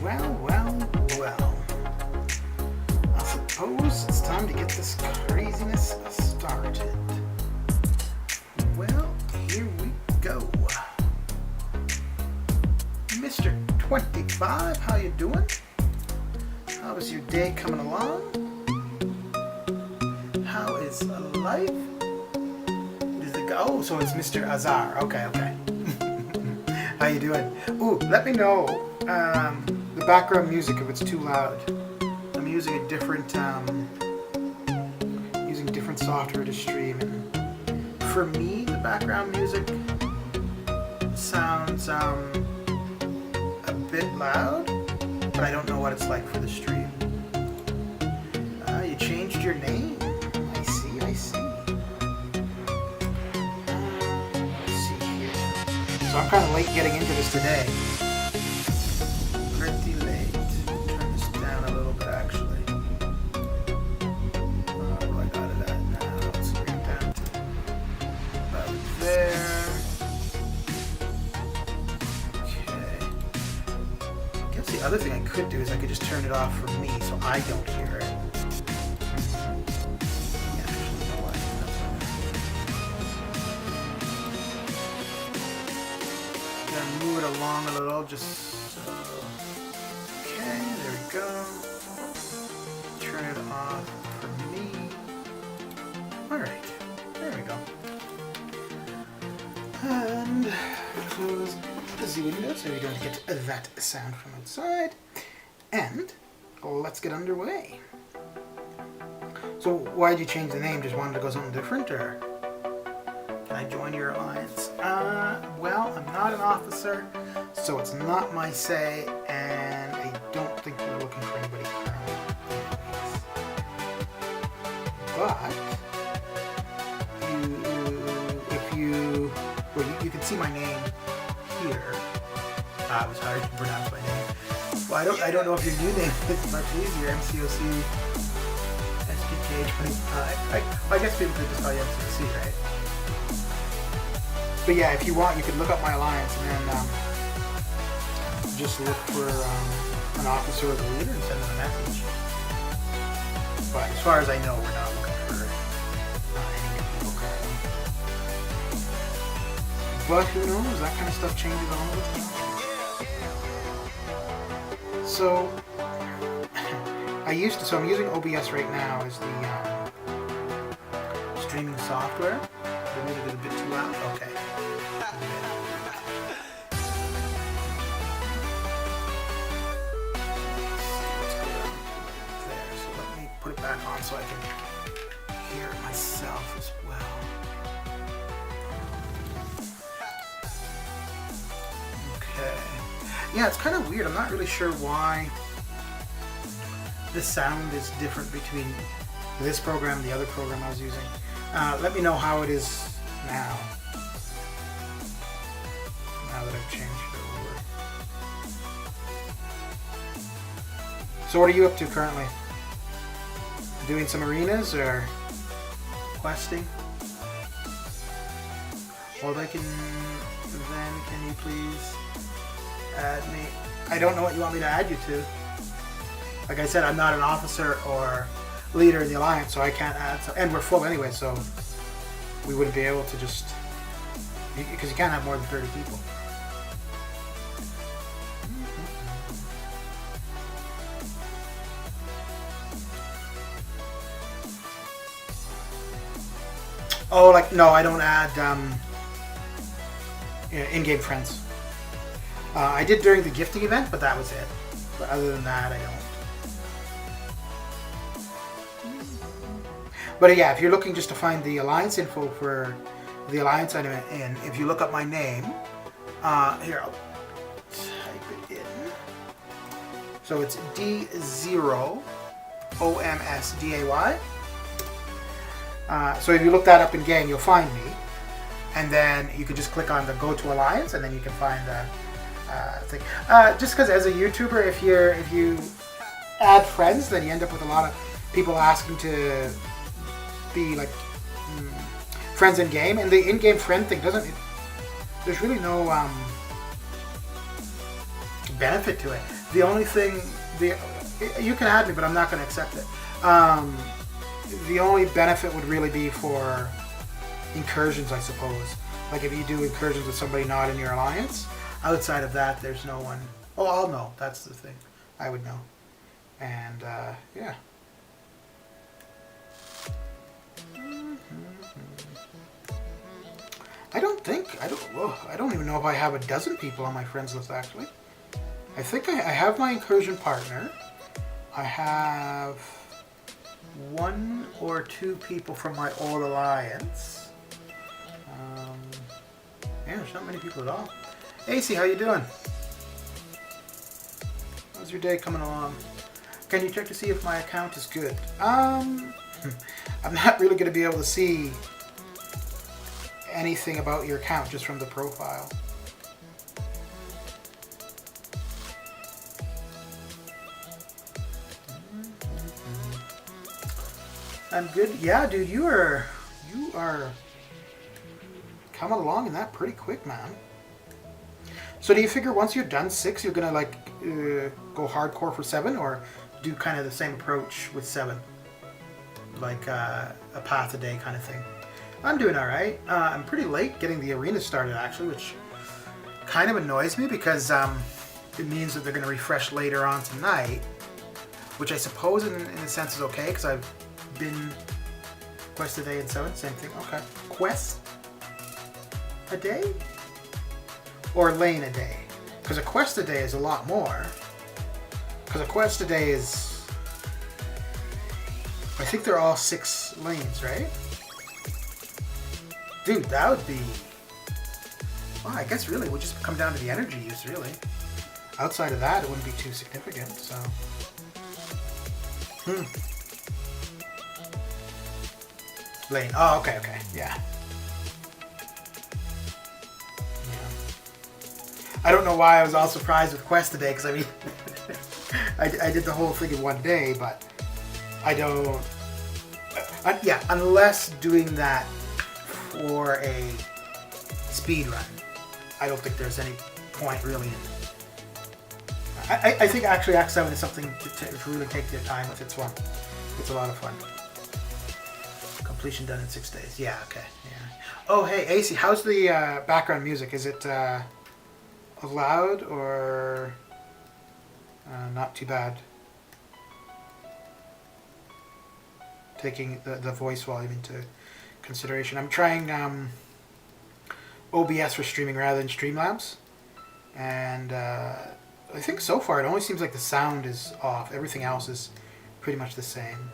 Well, well, well. I suppose it's time to get this craziness started. Well, here we go. Mr. 25, how you doing? How is your day coming along? How is life? Does it go? Oh, so it's Mr. Azar. Okay, okay. How you doing? Ooh, let me know the background music if it's too loud. I'm using a different different software to stream, and for me, the background music sounds a bit loud, but I don't know what it's like for the stream. You changed your name. I see, I see. Let's see here. So I'm kind of late getting into this today. Pretty late. Turn this down a little bit, actually. Where I got it at now? Let's bring it down to about there. The other thing I could do is I could just turn it off for me so I don't hear it. Yeah, actually, you know what? Gonna move it along a little, just so. Okay, there we go. Turn it off for me. Alright, there we go. And close the window so we don't get that sound from outside. And let's get underway. So why did you change the name? Just wanted to go something different, or can I join your alliance? Well, I'm not an officer, so it's not my say, and I don't think we're looking for anybody currently. But you can see my name here. It was hard to pronounce my name. Well, I don't know if your new name is much easier. MCOC SPK25. I guess people could just call you MCOC, right? But yeah, if you want, you can look up my alliance and then just look for an officer or the leader and send them a message. But as far as I know, we're not looking for any new people currently. But who knows? That kind of stuff changes all the time. So I'm using OBS right now as the streaming software. The music is a bit too loud. Okay. There. So let me put it back on so I can hear it myself as well. Yeah, it's kind of weird. I'm not really sure why the sound is different between this program and the other program I was using. Let me know how it is now. Now that I've changed it over. So what are you up to currently? Doing some arenas or questing? Or can you please add me? I don't know what you want me to add you to. Like I said, I'm not an officer or leader in the alliance, so I can't add. And we're full anyway, so we wouldn't be able to just, because you can't have more than 30 people. Oh, like no, I don't add in-game friends. I did during the gifting event, but that was it. But other than that, I don't. But yeah, if you're looking just to find the alliance info for the alliance I'm in, if you look up my name, here I'll type it in. So it's D0OMSDAY. So if you look that up in game, you'll find me, and then you can just click on the Go to Alliance, and then you can find the thing. Just because as a YouTuber, if you add friends, then you end up with a lot of people asking to be like friends in game, and the in-game friend thing there's really no benefit to it. The only thing, you can add me, but I'm not going to accept it. The only benefit would really be for incursions, I suppose. Like if you do incursions with somebody not in your alliance. Outside of that, there's no one. Oh, I'll know. That's the thing. I would know. And yeah. I don't even know if I have a dozen people on my friends list actually. I think I have my incursion partner. I have 1 or 2 people from my old alliance. Yeah, there's not many people at all. AC, how you doing? How's your day coming along? Can you check to see if my account is good? I'm not really going to be able to see anything about your account just from the profile. I'm good. Yeah, dude, you are coming along in that pretty quick, man. So do you figure once you're done 6, you're gonna like go hardcore for 7, or do kind of the same approach with 7, like a path a day kind of thing? I'm doing all right. I'm pretty late getting the arena started actually, which kind of annoys me because it means that they're gonna refresh later on tonight, which I suppose in a sense is okay because I've been quest a day and 7, same thing. Okay, quest a day or lane a day, because a quest a day is a lot more, because a quest a day is, I think they're all 6 lanes, right? Dude, that would be, well, I guess really it would just come down to the energy use really. Outside of that it wouldn't be too significant, so lane. Oh, okay, yeah. I don't know why I was all surprised with quest today, because I mean, I did the whole thing in one day, but I don't. Yeah, unless doing that for a speed run, I don't think there's any point really in it. I think actually Act 7 is something to really take your time with. It's fun. It's a lot of fun. Completion done in 6 days. Yeah, okay. Yeah. Oh, hey, AC, how's the background music? Is it loud or not too bad? Taking the voice volume into consideration. I'm trying OBS for streaming rather than Streamlabs, and I think so far it only seems like the sound is off. Everything else is pretty much the same.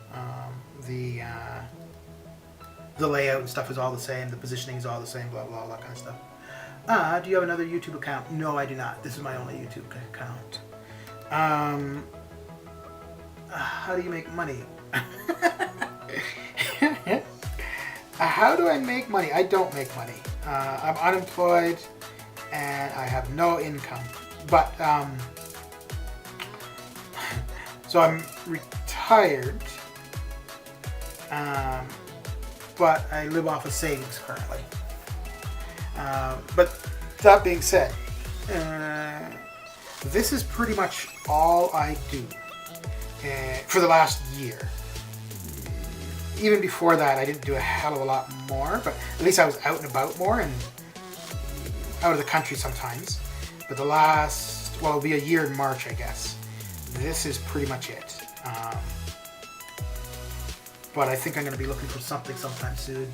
The layout and stuff is all the same. The positioning is all the same. Blah blah, all that kind of stuff. Do you have another YouTube account? No, I do not. This is my only YouTube account. How do you make money? How do I make money? I don't make money. I'm unemployed and I have no income. But so I'm retired. But I live off of savings currently. But that being said, this is pretty much all I do for the last year. Even before that, I didn't do a hell of a lot more, but at least I was out and about more and out of the country sometimes. But the last, well, it'll be a year in March, I guess. This is pretty much it. But I think I'm going to be looking for something sometime soon.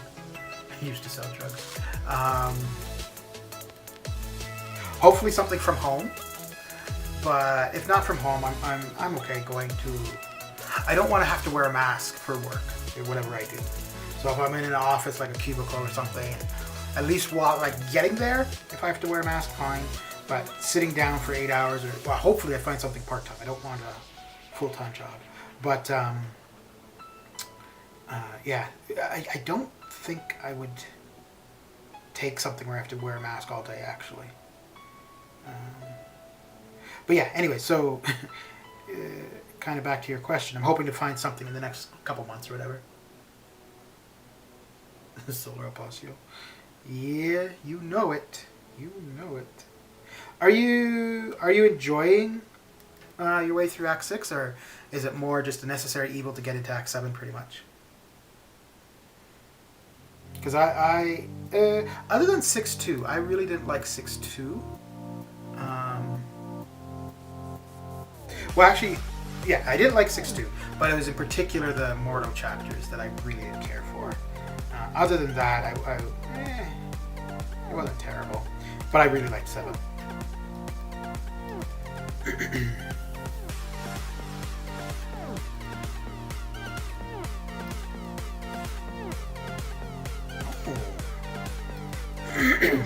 I used to sell drugs. Hopefully something from home. But if not from home, I'm okay going to. I don't want to have to wear a mask for work or whatever I do. So if I'm in an office like a cubicle or something, at least while like getting there, if I have to wear a mask, fine. But sitting down for 8 hours, or well, hopefully I find something part-time. I don't want a full-time job. But yeah, I don't think I would take something where I have to wear a mask all day, actually. But yeah, anyway, so kind of back to your question. I'm hoping to find something in the next couple months or whatever. Solar Apostle. Yeah, you know it. You know it. Are you enjoying your way through Act 6, or is it more just a necessary evil to get into Act 7 pretty much? Because I other than 6-2, I really didn't like 6-2. Well, actually, yeah, I didn't like 6-2, but it was in particular the Mordo chapters that I really didn't care for. Other than that, it wasn't terrible, but I really liked 7.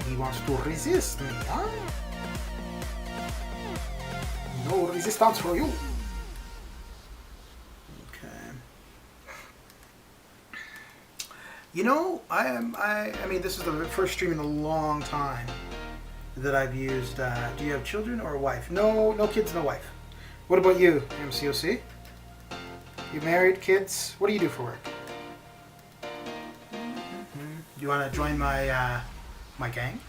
He wants to resist me, huh? No resistance for you. Okay. You know, I mean, this is the first stream in a long time that I've used. Do you have children or a wife? No, no kids, no wife. What about you, MCOC? You married, kids? What do you do for work? Do you want to join my my gang?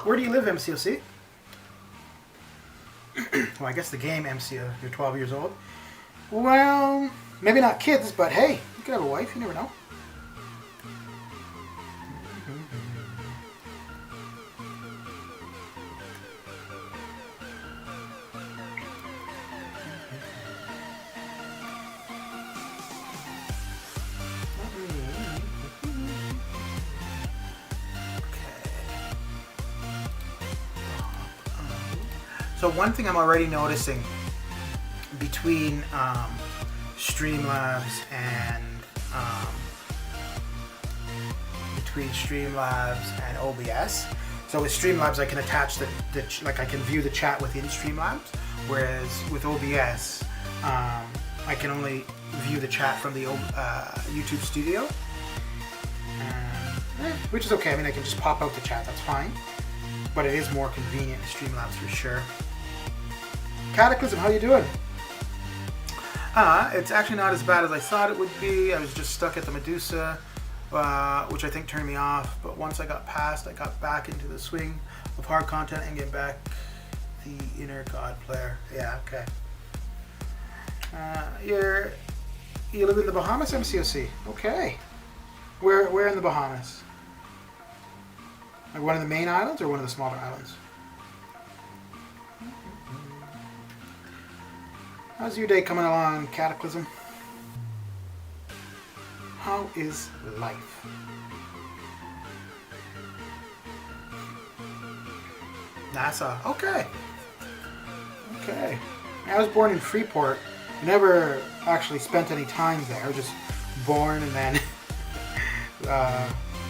Where do you live, MCOC? Well, I guess the game, MCO, you're 12 years old. Well, maybe not kids, but hey, you could have a wife, you never know. So one thing I'm already noticing between Streamlabs and OBS. So with Streamlabs, I can attach like I can view the chat within Streamlabs, whereas with OBS, I can only view the chat from the YouTube Studio, which is okay. I mean, I can just pop out the chat. That's fine. But it is more convenient in Streamlabs for sure. Cataclysm, how you doing? It's actually not as bad as I thought it would be. I was just stuck at the Medusa, which I think turned me off. But once I got past, I got back into the swing of hard content and get back the inner god player. Yeah, okay. You live in the Bahamas, MCOC? Okay. Where in the Bahamas? Like one of the main islands or one of the smaller islands? How's your day coming along, Cataclysm? How is life? NASA. Okay. Okay. I was born in Freeport. I never actually spent any time there. I was just born and then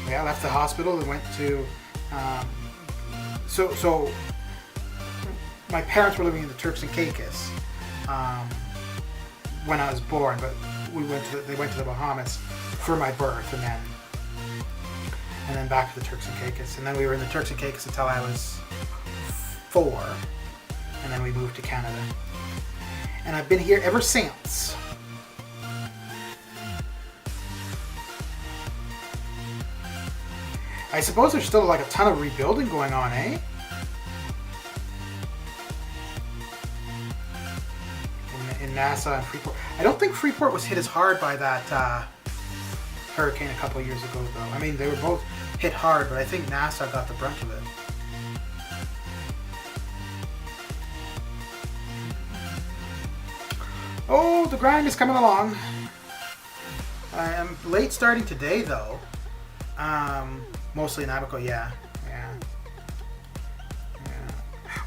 left the hospital and went to so my parents were living in the Turks and Caicos when I was born, but they went to the Bahamas for my birth, and then back to the Turks and Caicos, and then we were in the Turks and Caicos until I was 4, and then we moved to Canada, and I've been here ever since. I suppose there's still like a ton of rebuilding going on, eh? In NASA and Freeport. I don't think Freeport was hit as hard by that hurricane a couple of years ago, though. I mean, they were both hit hard, but I think NASA got the brunt of it. Oh, the grind is coming along. I am late starting today, though. Mostly in Abaco, yeah.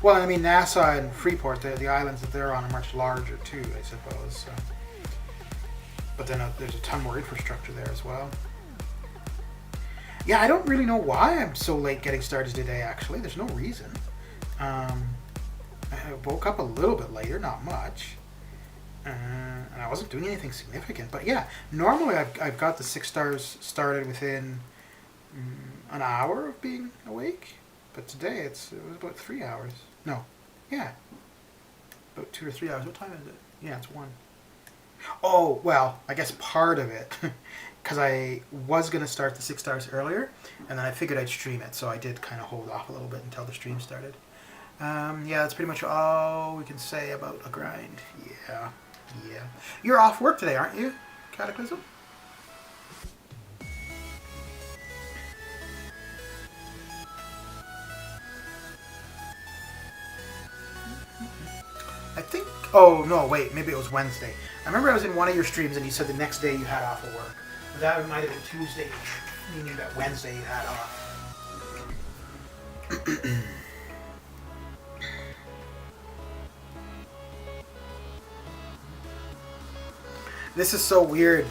Well, I mean, NASA and Freeport, the islands that they're on are much larger too, I suppose. So. But then there's a ton more infrastructure there as well. Yeah, I don't really know why I'm so late getting started today, actually. There's no reason. I woke up a little bit later, not much. And I wasn't doing anything significant. But yeah, normally I've got the 6 stars started within an hour of being awake. But today it was about 3 hours. No. Yeah. About 2 or 3 hours. What time is it? Yeah, it's 1. Oh, well, I guess part of it because I was going to start the 6 stars earlier, and then I figured I'd stream it, so I did kind of hold off a little bit until the stream started. Yeah, that's pretty much all we can say about a grind. Yeah. You're off work today, aren't you, Cataclysm? I think, oh no, wait, maybe it was Wednesday. I remember I was in one of your streams and you said the next day you had off of work. That might have been Tuesday, meaning that Wednesday you had off. This is so weird,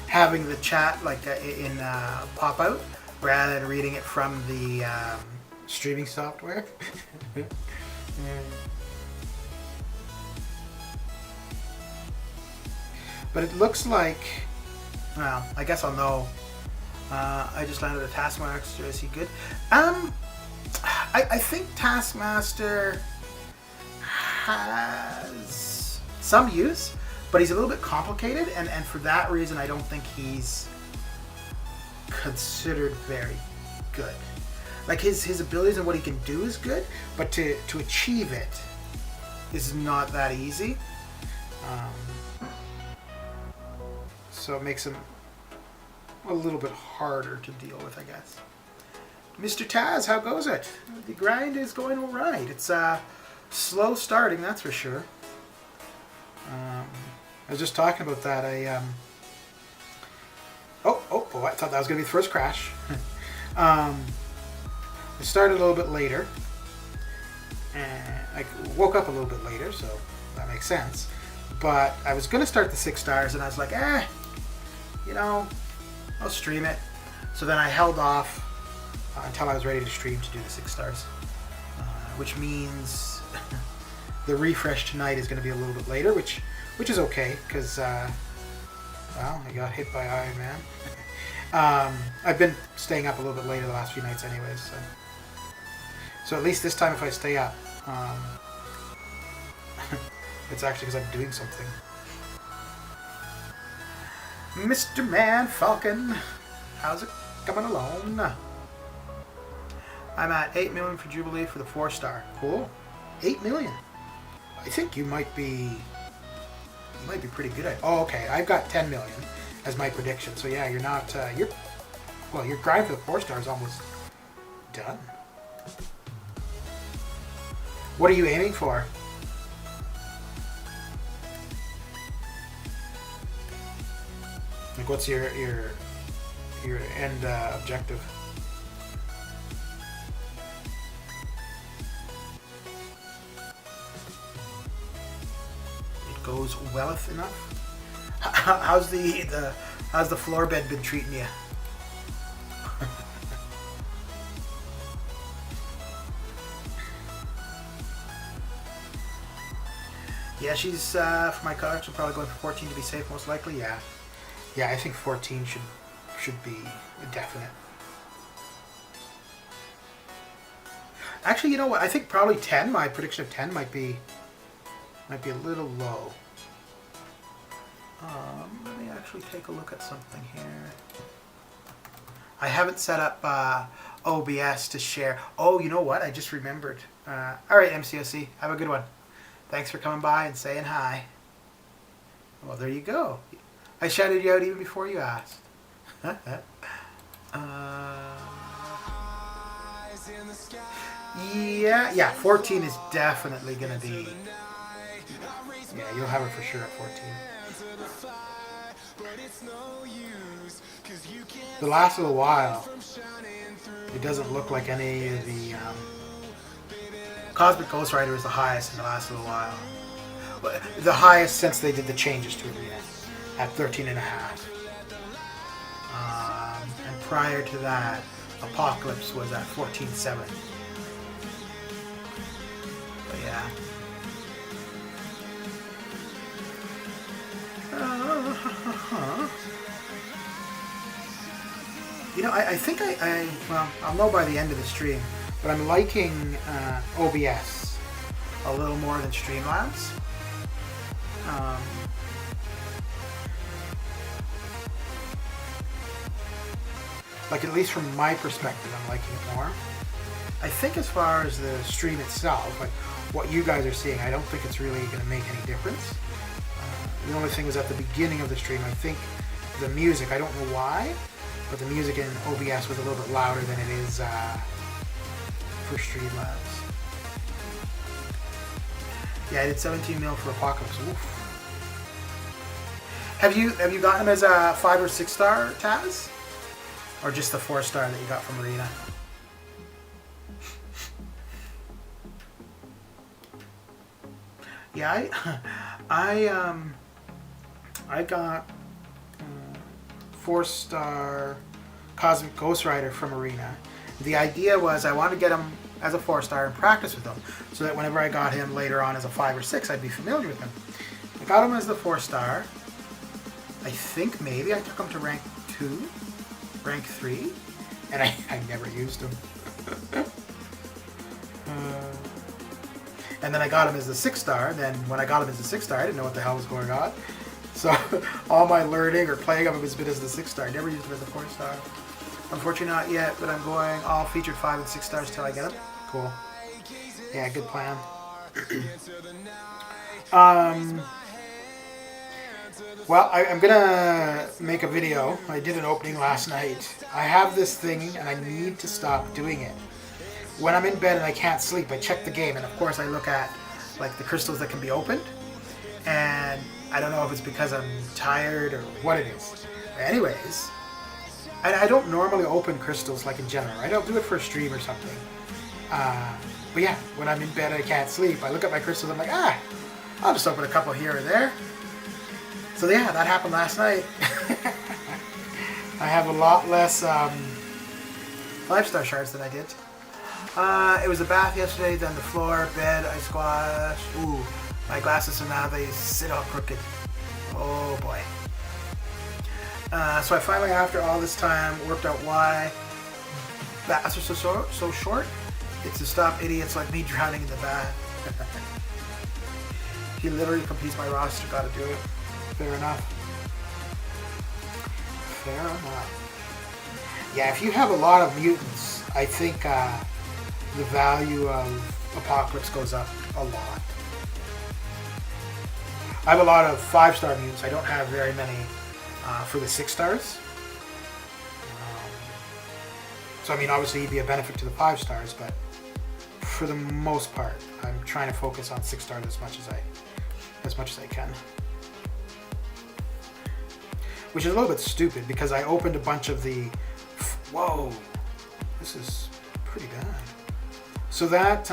having the chat like in pop out rather than reading it from the streaming software. But it looks like, well, I guess I'll know. I just landed a Taskmaster. Is he good? I think Taskmaster has some use, but he's a little bit complicated, and for that reason I don't think he's considered very good. Like his abilities and what he can do is good, but to achieve it is not that easy. So it makes him a little bit harder to deal with, I guess. Mr. Taz, how goes it? The grind is going all right. It's slow starting, that's for sure. I was just talking about that. Oh, I thought that was going to be the first crash. I started a little bit later. And I woke up a little bit later, so that makes sense. But I was going to start the 6 stars, and I was like, you know, I'll stream it. So then I held off until I was ready to stream to do the 6 stars. Which means the refresh tonight is going to be a little bit later, which is okay, because, well, I got hit by Iron Man. I've been staying up a little bit later the last few nights anyways, so at least this time if I stay up, it's actually because I'm doing something. Mr. Man Falcon, how's it coming along? I'm at 8 million for Jubilee for the 4 star. Cool. 8 million. I think you might be pretty good at. Oh, okay. I've got 10 million as my prediction. So yeah, you're not. Your grind for the 4 star is almost done. What are you aiming for? Like, what's your end objective? It goes welleth enough. How's the floor bed been treating you? Yeah, she's for my colors. We're probably going for 14 to be safe, most likely. Yeah. Yeah, I think 14 should be a definite. Actually, you know what? I think probably 10. My prediction of 10 might be a little low. Let me actually take a look at something here. I haven't set up OBS to share. Oh, you know what? I just remembered. All right, MCOC, have a good one. Thanks for coming by and saying hi. Well, there you go. I shouted you out even before you asked. Yeah, 14 is definitely going to be... Yeah, you'll have it for sure at 14. The last little while, it doesn't look like any of the... Cosmic Ghost Rider is the highest in the last little while. The highest since they did the changes to Arena, at 13.5. And prior to that, Apocalypse was at 14.7. But yeah. You know, I think well, I'll know by the end of the stream, but I'm liking OBS a little more than Streamlabs. Like, at least from my perspective, I'm liking it more. I think as far as the stream itself, like what you guys are seeing, I don't think it's really going to make any difference. The only thing was at the beginning of the stream, I think the music, I don't know why, but the music in OBS was a little bit louder than it is for Streamlabs. Yeah, I did 17 mil for Apocalypse. Oof. Have you gotten him as a 5 or 6 star, Taz? Or just the 4 star that you got from Arena? Yeah, I got 4 star Cosmic Ghost Rider from Arena. The idea was I wanted to get him as a 4 star and practice with him, so that whenever I got him later on as a 5 or 6, I'd be familiar with him. I got him as the 4 star. I think maybe I took him to rank 2, rank 3, and I never used him. And then I got him as the 6 star. Then when I got him as the 6 star, I didn't know what the hell was going on. So all my learning or playing of him has been as the 6 star. Never used him as a 4 star. Unfortunately not yet, but I'm going all featured 5 and 6 stars till I get him. Cool. Yeah, good plan. Well, I'm gonna make a video. I did an opening last night. I have this thing and I need to stop doing it. When I'm in bed and I can't sleep, I check the game, and of course I look at like the crystals that can be opened, and I don't know if it's because I'm tired or what it is. Anyways, I don't normally open crystals like in general. I don't do it for a stream or something. But yeah, when I'm in bed and I can't sleep, I look at my crystals, I'm like, I'll just open a couple here or there. So yeah, that happened last night. I have a lot less 5-star shards than I did. It was a bath yesterday, then the floor, bed, I squashed. Ooh, my glasses are now, they sit all crooked. Oh boy. So I finally, after all this time, worked out why baths are so short. It's to stop idiots like me drowning in the bath. He literally completes my roster, gotta do it. Fair enough. Fair enough. Yeah, if you have a lot of mutants, I think the value of Apocalypse goes up a lot. I have a lot of 5-star mutants. I don't have very many for the 6 stars. So I mean, obviously it'd be a benefit to the 5 stars, but for the most part, I'm trying to focus on 6 stars as much as I can. Which is a little bit stupid because I opened a bunch of the. Whoa, this is pretty bad. So that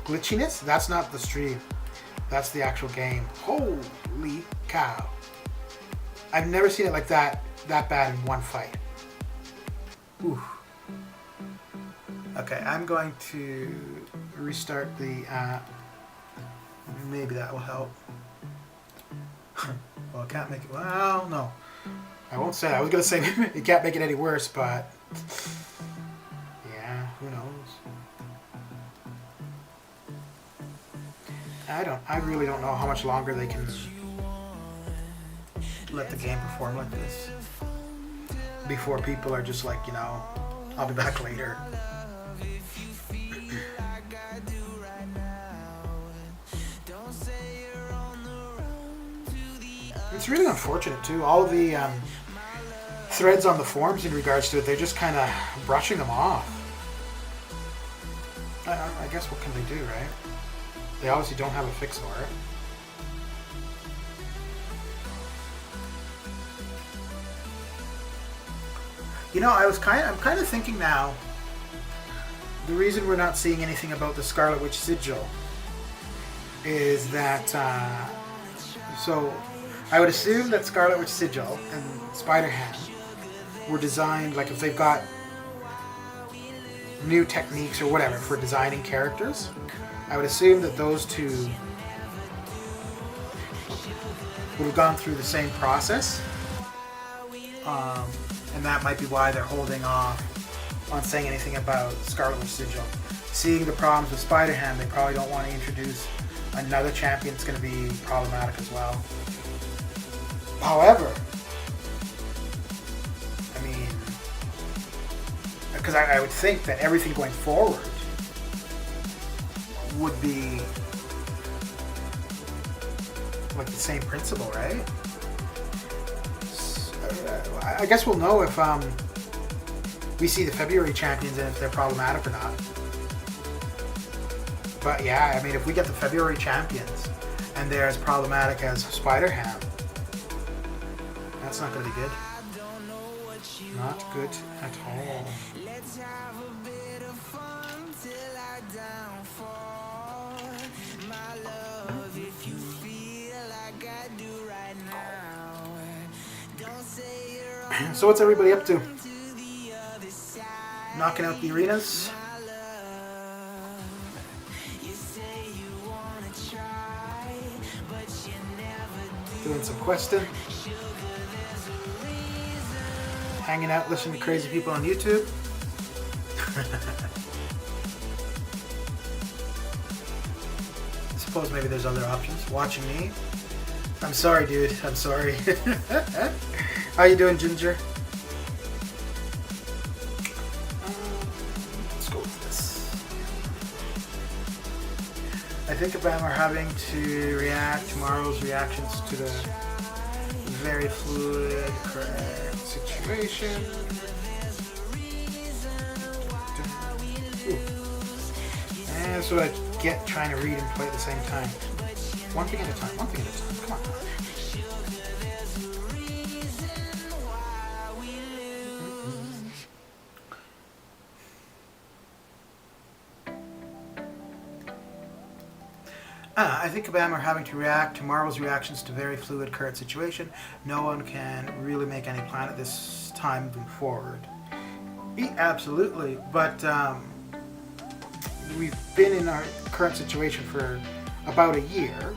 glitchiness, that's not the stream. That's the actual game. Holy cow. I've never seen it like that bad in one fight. Ooh. Okay, I'm going to restart the maybe that will help. Well, I can't make it. Well, no. I won't say that. I was going to say it can't make it any worse, but yeah, who knows? I really don't know how much longer they can let the game perform like this before people are just like, you know, I'll be back later. It's really unfortunate too. All of the threads on the forums in regards to it, they're just kind of brushing them off. I guess what can they do, right? They obviously don't have a fix for it. You know, I'm kind of thinking now. The reason we're not seeing anything about the Scarlet Witch sigil is that. So, I would assume that Scarlet Witch sigil and Spider-Ham were designed, like if they've got new techniques or whatever for designing characters. I would assume that those two would have gone through the same process. And that might be why they're holding off on saying anything about Scarlet Witch sigil. Seeing the problems with Spider-Ham, they probably don't want to introduce another champion that's going to be problematic as well. However, I mean, because I would think that everything going forward would be like the same principle, right? So, I guess we'll know if we see the February champions and if they're problematic or not. But yeah, I mean, if we get the February champions and they're as problematic as Spider-Ham, that's not going to be good. Not good at all. Let's have a bit of fun till I downfall. My love, if you feel like I do right now. Don't say you're so what's everybody up to? Knocking out the arenas? Doing some questing. Hanging out, listening to crazy people on YouTube. I suppose maybe there's other options. Watching me. I'm sorry, dude. I'm sorry. How you doing, Ginger? Let's go with this. I think about are having to react tomorrow's reactions to the very fluid situation. Ooh. And that's what I get trying to read and play at the same time. One thing at a time, one thing at a time. Come on. I think Obama are having to react to Marvel's reactions to very fluid current situation. No one can really make any plan at this time moving forward. Absolutely, but we've been in our current situation for about a year.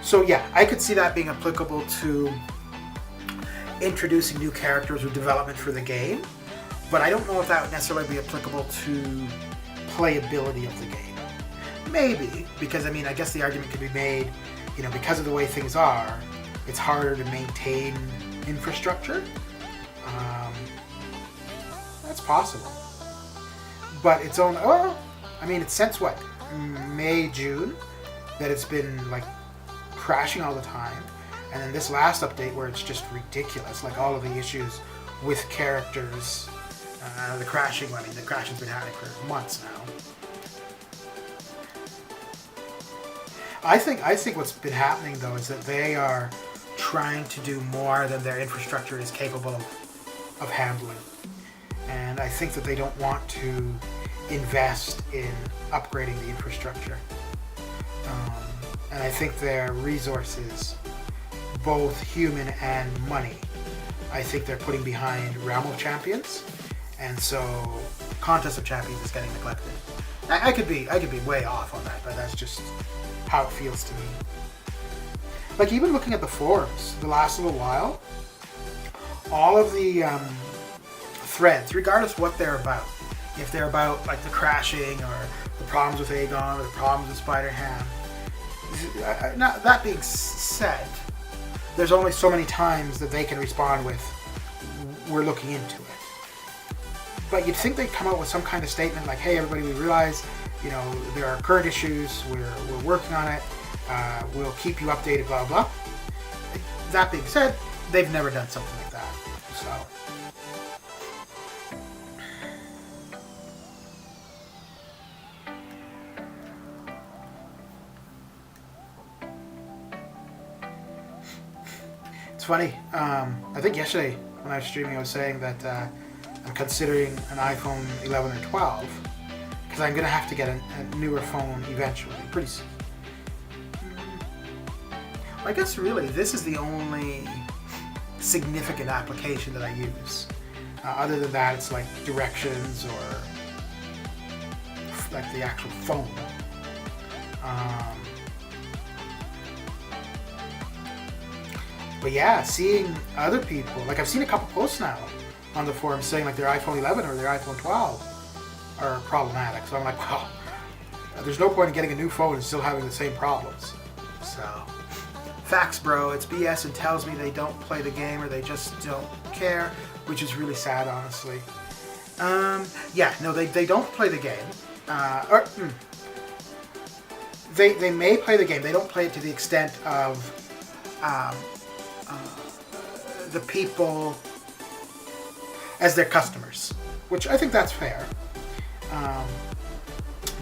So yeah, I could see that being applicable to introducing new characters or development for the game, but I don't know if that would necessarily be applicable to playability of the game. Maybe, because I mean, I guess the argument could be made, you know, because of the way things are, it's harder to maintain infrastructure. That's possible. But it's only, I mean, it's since what? May, June, that it's been like crashing all the time. And then this last update where it's just ridiculous, like all of the issues with characters. The crashing, I mean, the crashing's been happening for months now. I think what's been happening though is that they are trying to do more than their infrastructure is capable of handling. And I think that they don't want to invest in upgrading the infrastructure. And I think their resources, both human and money, I think they're putting behind Realm of Champions. And so, Contest of Champions is getting neglected. I could be way off on that, but that's just how it feels to me. Like even looking at the forums, the last little while, all of the threads, regardless what they're about, if they're about like the crashing or the problems with Aegon or the problems with Spider-Ham, that being said, there's only so many times that they can respond with, we're looking into it. But you'd think they'd come out with some kind of statement like, hey everybody, we realize, you know, there are current issues, we're working on it, we'll keep you updated, blah, blah. That being said, they've never done something like that, so. It's funny, I think yesterday when I was streaming I was saying that I'm considering an iPhone 11 or 12 because I'm going to have to get a newer phone eventually, pretty soon. I guess really this is the only significant application that I use. Other than that, it's like directions or like the actual phone. But yeah, seeing other people, like I've seen a couple posts now on the forum saying like their iPhone 11 or their iPhone 12 are problematic. So I'm like, well, there's no point in getting a new phone and still having the same problems. So facts, bro. It's BS and tells me they don't play the game or they just don't care, which is really sad, honestly. Yeah, no, they don't play the game. They may play the game. They don't play it to the extent of the people as their customers, which I think that's fair.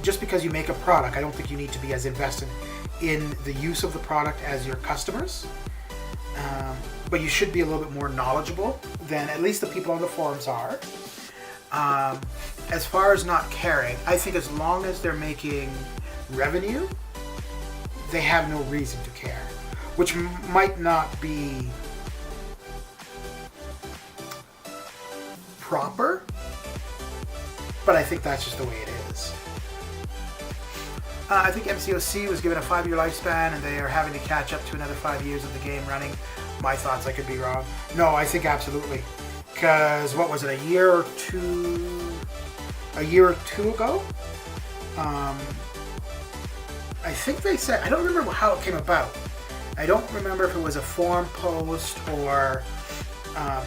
Just because you make a product, I don't think you need to be as invested in the use of the product as your customers. But you should be a little bit more knowledgeable than at least the people on the forums are. As far as not caring, I think as long as they're making revenue, they have no reason to care, which might not be proper, but I think that's just the way it is. I think MCOC was given a 5-year lifespan and they are having to catch up to another 5 years of the game running. My thoughts, I could be wrong. No, I think absolutely. Because what was it, a year or two ago? I think they said, I don't remember how it came about. I don't remember if it was a forum post or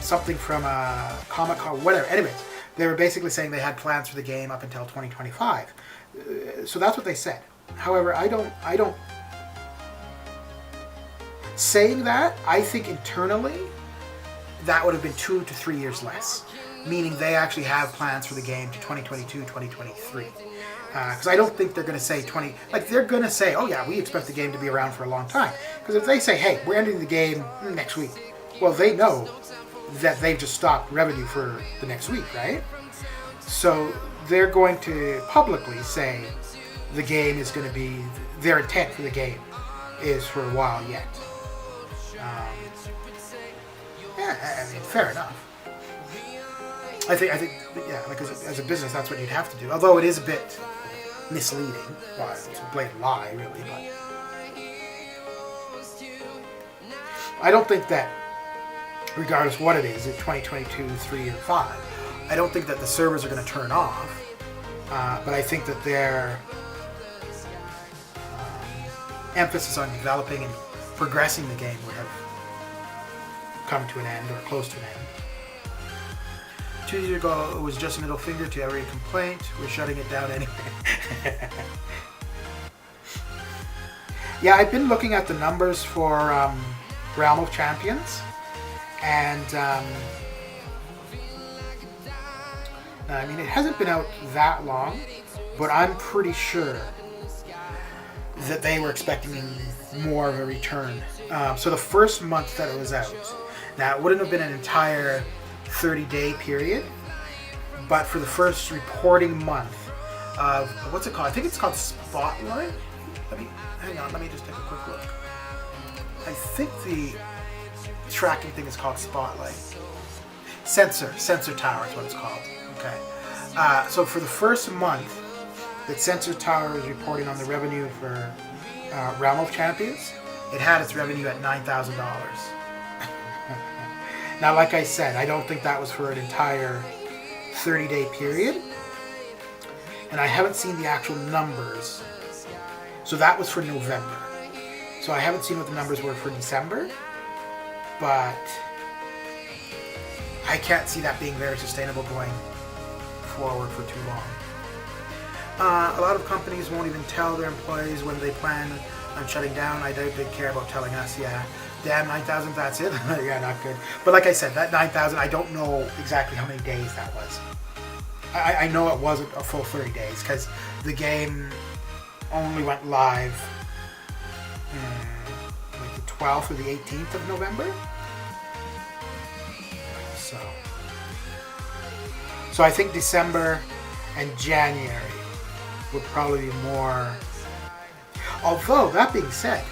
something from a Comic-Con, whatever. Anyways, they were basically saying they had plans for the game up until 2025. So that's what they said. However, I don't. Saying that, I think internally that would have been 2 to 3 years less, meaning they actually have plans for the game to 2022, 2023. Because I don't think they're going to say they're going to say, oh yeah, we expect the game to be around for a long time. Because if they say, hey, we're ending the game next week, well, they know that they've just stopped revenue for the next week, right? So they're going to publicly say the game is going to be, their intent for the game is for a while yet. Yeah, I mean, fair enough. I think, yeah, like as a business, that's what you'd have to do. Although it is a bit misleading. Well, it's a blatant lie, really. But I don't think that, regardless what it is, at 2022, 3, or 5, I don't think that the servers are going to turn off. But I think that their emphasis on developing and progressing the game would have come to an end or close to an end. 2 years ago, it was just a middle finger to every complaint. We're shutting it down anyway. Yeah, I've been looking at the numbers for Realm of Champions, and I mean, it hasn't been out that long, but I'm pretty sure that they were expecting more of a return. So the first month that it was out, now it wouldn't have been an entire 30-day period, but for the first reporting month of, what's it called? I think it's called Spotlight. Hang on, let me just take a quick look. I think the tracking thing is called Spotlight. Sensor Tower is what it's called. Okay. So for the first month that Sensor Tower is reporting on the revenue for Realm of Champions, it had its revenue at $9,000. Now, like I said, I don't think that was for an entire 30-day period, and I haven't seen the actual numbers. So that was for November. So I haven't seen what the numbers were for December, but I can't see that being very sustainable going forward for too long. A lot of companies won't even tell their employees when they plan on shutting down. I doubt they care about telling us. Yeah, damn, 9,000, that's it? Yeah, not good. But like I said, that 9,000, I don't know exactly how many days that was. I know it wasn't a full 30 days because the game only went live like the 12th or the 18th of November. So I think December and January would probably be more. Although, that being said,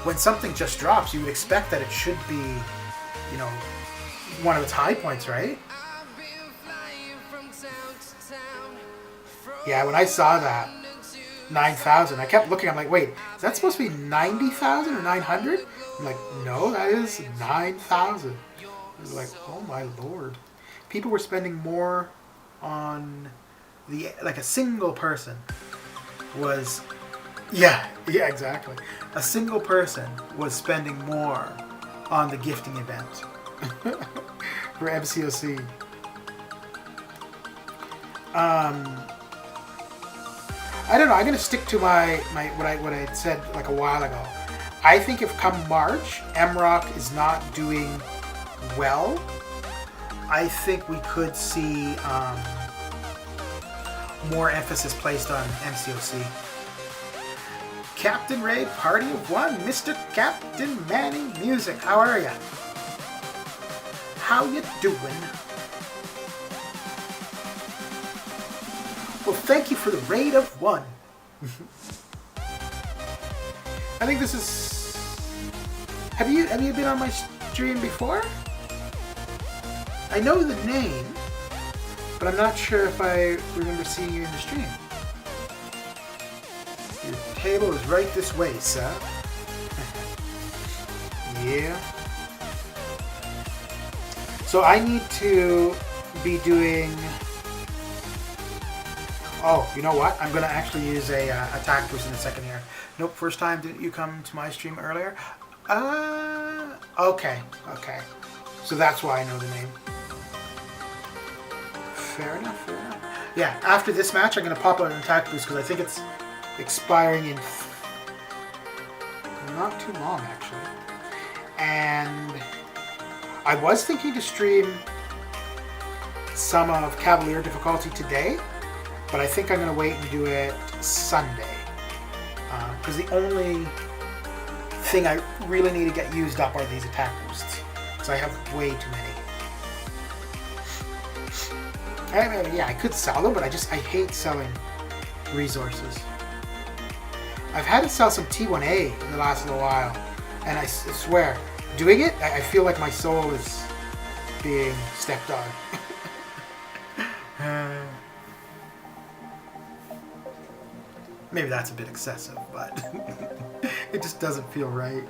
when something just drops, you would expect that it should be, you know, one of its high points, right? Yeah, when I saw that, 9,000, I kept looking, I'm like, wait, is that supposed to be 90,000 or 900? I'm like, no, that is 9,000. I was like, oh my lord. People were spending more on like a single person was Yeah, exactly. A single person was spending more on the gifting event for MCOC. I don't know. I'm gonna stick to my what I said like a while ago. I think if come March, MROC is not doing well, I think we could see more emphasis placed on MCOC. Captain Ray, Party of One, Mr. Captain Manny Music. How are ya? How you doing? Well, thank you for the raid of 1. I think this is... Have you been on my stream before? I know the name, but I'm not sure if I remember seeing you in the stream. Your table is right this way, sir. Yeah. So I need to be doing... Oh, you know what? I'm going to actually use a attack boost in a second here. Nope, first time. Didn't you come to my stream earlier? Okay. So that's why I know the name. Fair enough. Yeah, after this match, I'm going to pop out an attack boost because I think it's expiring in not too long, actually. And I was thinking to stream some of Cavalier difficulty today, but I think I'm going to wait and do it Sunday. Because the only thing I really need to get used up are these attack boosts. Because I have way too many. I mean, yeah, I could sell them, but I hate selling resources. I've had to sell some T1A in the last little while. And I swear, doing it, I feel like my soul is being stepped on. Maybe that's a bit excessive, but it just doesn't feel right.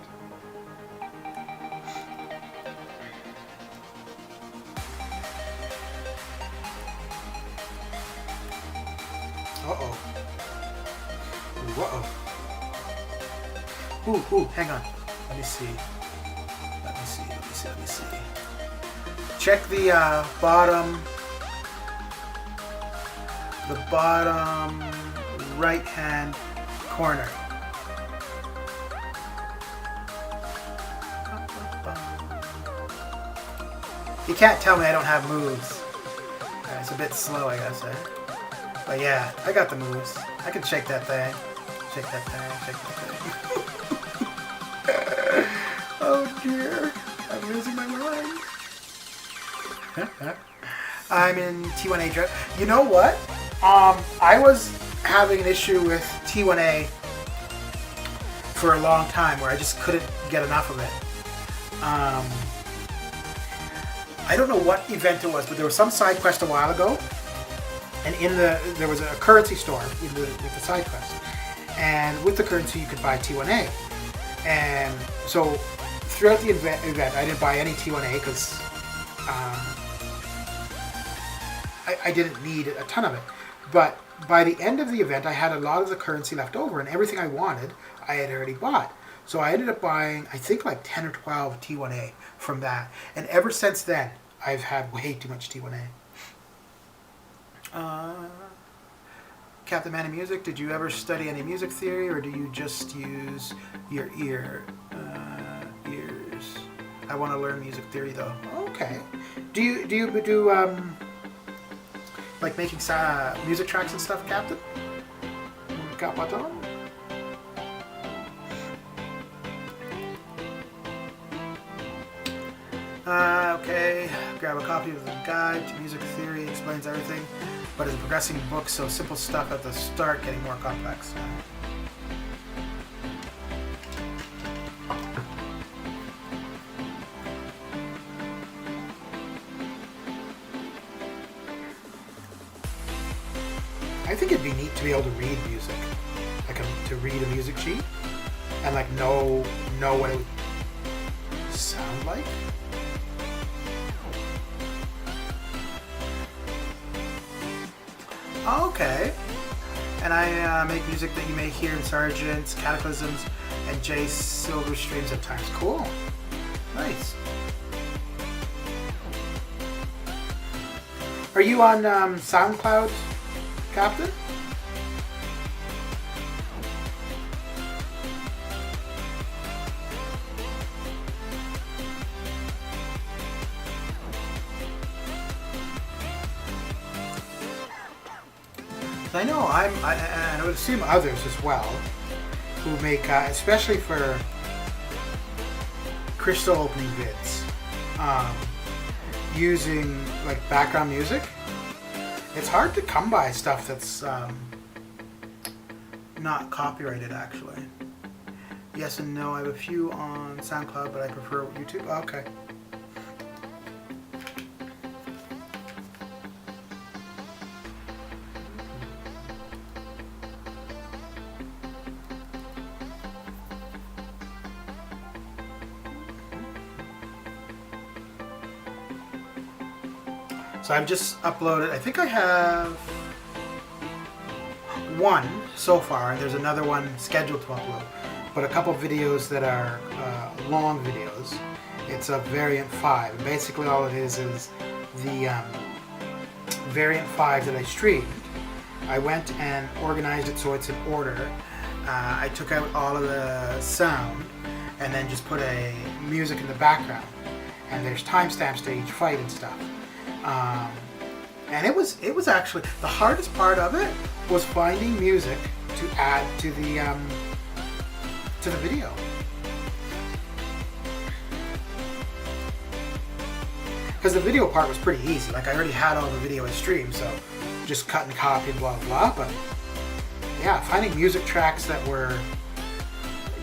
Uh-oh. Whoa. Ooh, hang on. Let me see. Check the bottom right hand corner. You can't tell me I don't have moves. It's a bit slow, I guess. But yeah, I got the moves. I can shake that thing. Shake that thing. Oh dear. I'm losing my mind. I'm in T1A drift. You know what? I was having an issue with T1A for a long time where I just couldn't get enough of it. I don't know what event it was, but there was some side quest a while ago, and there was a currency store with the side quest, and with the currency you could buy T1A. And so throughout the event I didn't buy any T1A because I didn't need a ton of it. But by the end of the event, I had a lot of the currency left over, and everything I wanted, I had already bought. So I ended up buying, I think, like 10 or 12 T1A from that. And ever since then, I've had way too much T1A. Captain Man of Music, did you ever study any music theory, or do you just use your ears? I want to learn music theory, though. Okay. Do you like making music tracks and stuff, Captain? Capaton? Okay. Grab a copy of the guide to music theory. Explains everything, but it's a progressing book, so simple stuff at the start getting more complex. I think it'd be neat to be able to read music, like to read a music sheet, and like know what it would sound like. Okay. and I make music that you may hear in Sargent's, Cataclysms, and Jay Silver streams at times. Cool. Nice. Are you on SoundCloud, Captain? I know and I would assume others as well, who make, especially for crystal opening vids, using like background music. It's hard to come by stuff that's not copyrighted, actually. Yes and no. I have a few on SoundCloud, but I prefer YouTube. Oh, okay. So I've just uploaded, I think I have one so far, and there's another one scheduled to upload, but a couple videos that are long videos. It's a variant 5. And basically all it is the variant 5 that I streamed. I went and organized it so it's in order. I took out all of the sound and then just put a music in the background. And there's timestamps to each fight and stuff. And it was actually, the hardest part of it was finding music to add to the video. Because the video part was pretty easy. Like, I already had all the video I streamed, so just cut and copy, blah blah. But yeah, finding music tracks that were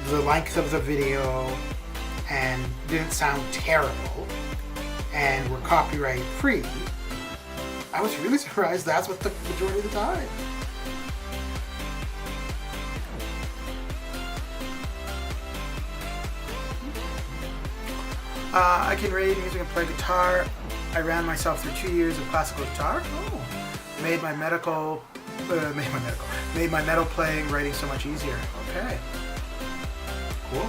the length of the video and didn't sound terrible and were copyright free, I was really surprised that's what took the majority of the time. I can read music and play guitar. I ran myself through 2 years of classical guitar. Oh, made my metal playing, writing so much easier. Okay, cool.